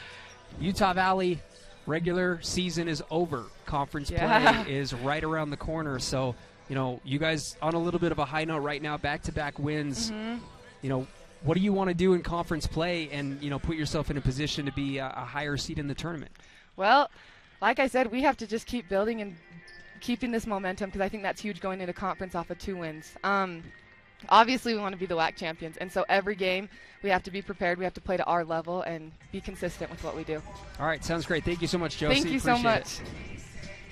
Utah Valley regular season is over. Conference play is right around the corner. So, you guys on a little bit of a high note right now, back-to-back wins. Mm-hmm. What do you want to do in conference play and, put yourself in a position to be a higher seed in the tournament? Well, like I said, we have to just keep building and keeping this momentum, because I think that's huge going into conference off of 2 wins. Obviously, we want to be the WAC champions, and so every game we have to be prepared. We have to play to our level and be consistent with what we do. All right, sounds great. Thank you so much, Josie. Thank you so much.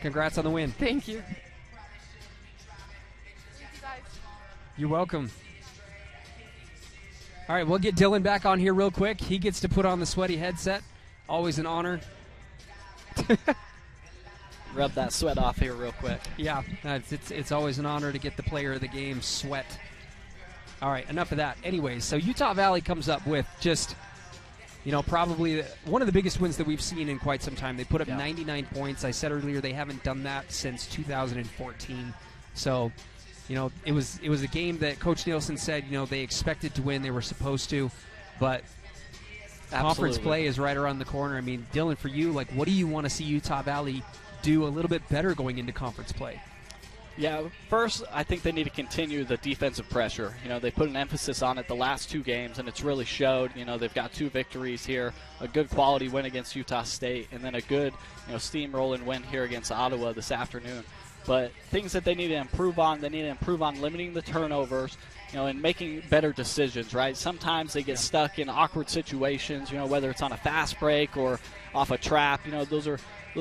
Congrats on the win. Thank you. You're welcome. All right, we'll get Dylan back on here real quick. He gets to put on the sweaty headset. Always an honor. Rub that sweat off here real quick. Yeah, it's always an honor to get the player of the game sweat. All right, enough of that. Anyways, so Utah Valley comes up with just, probably one of the biggest wins that we've seen in quite some time. They put up 99 points. I said earlier they haven't done that since 2014. So, it was a game that Coach Nielsen said, they expected to win. They were supposed to, but conference play is right around the corner. I mean, Dylan, for you, what do you want to see Utah Valley do a little bit better going into conference play? Yeah, first, I think they need to continue the defensive pressure. They put an emphasis on it the last 2 games, and it's really showed. They've got 2 victories here, a good quality win against Utah State, and then a good, steamrolling win here against Ottawa this afternoon. But things that they need to improve on, they need to improve on limiting the turnovers, and making better decisions, right? Sometimes they get stuck in awkward situations, whether it's on a fast break or off a trap. Those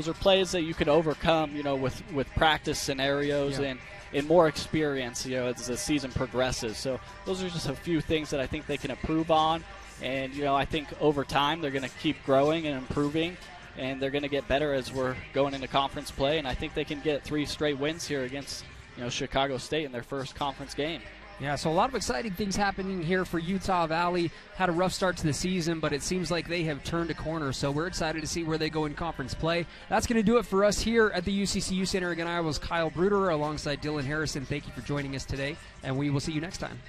are plays that you can overcome, with practice scenarios and more experience, as the season progresses. So those are just a few things that I think they can improve on. And, I think over time they're going to keep growing and improving, and they're going to get better as we're going into conference play. And I think they can get 3 straight wins here against, Chicago State in their first conference game. Yeah, so a lot of exciting things happening here for Utah Valley. Had a rough start to the season, but it seems like they have turned a corner, so we're excited to see where they go in conference play. That's going to do it for us here at the UCCU Center. Again, I was Kyle Bruder alongside Dylan Harrison. Thank you for joining us today, and we will see you next time.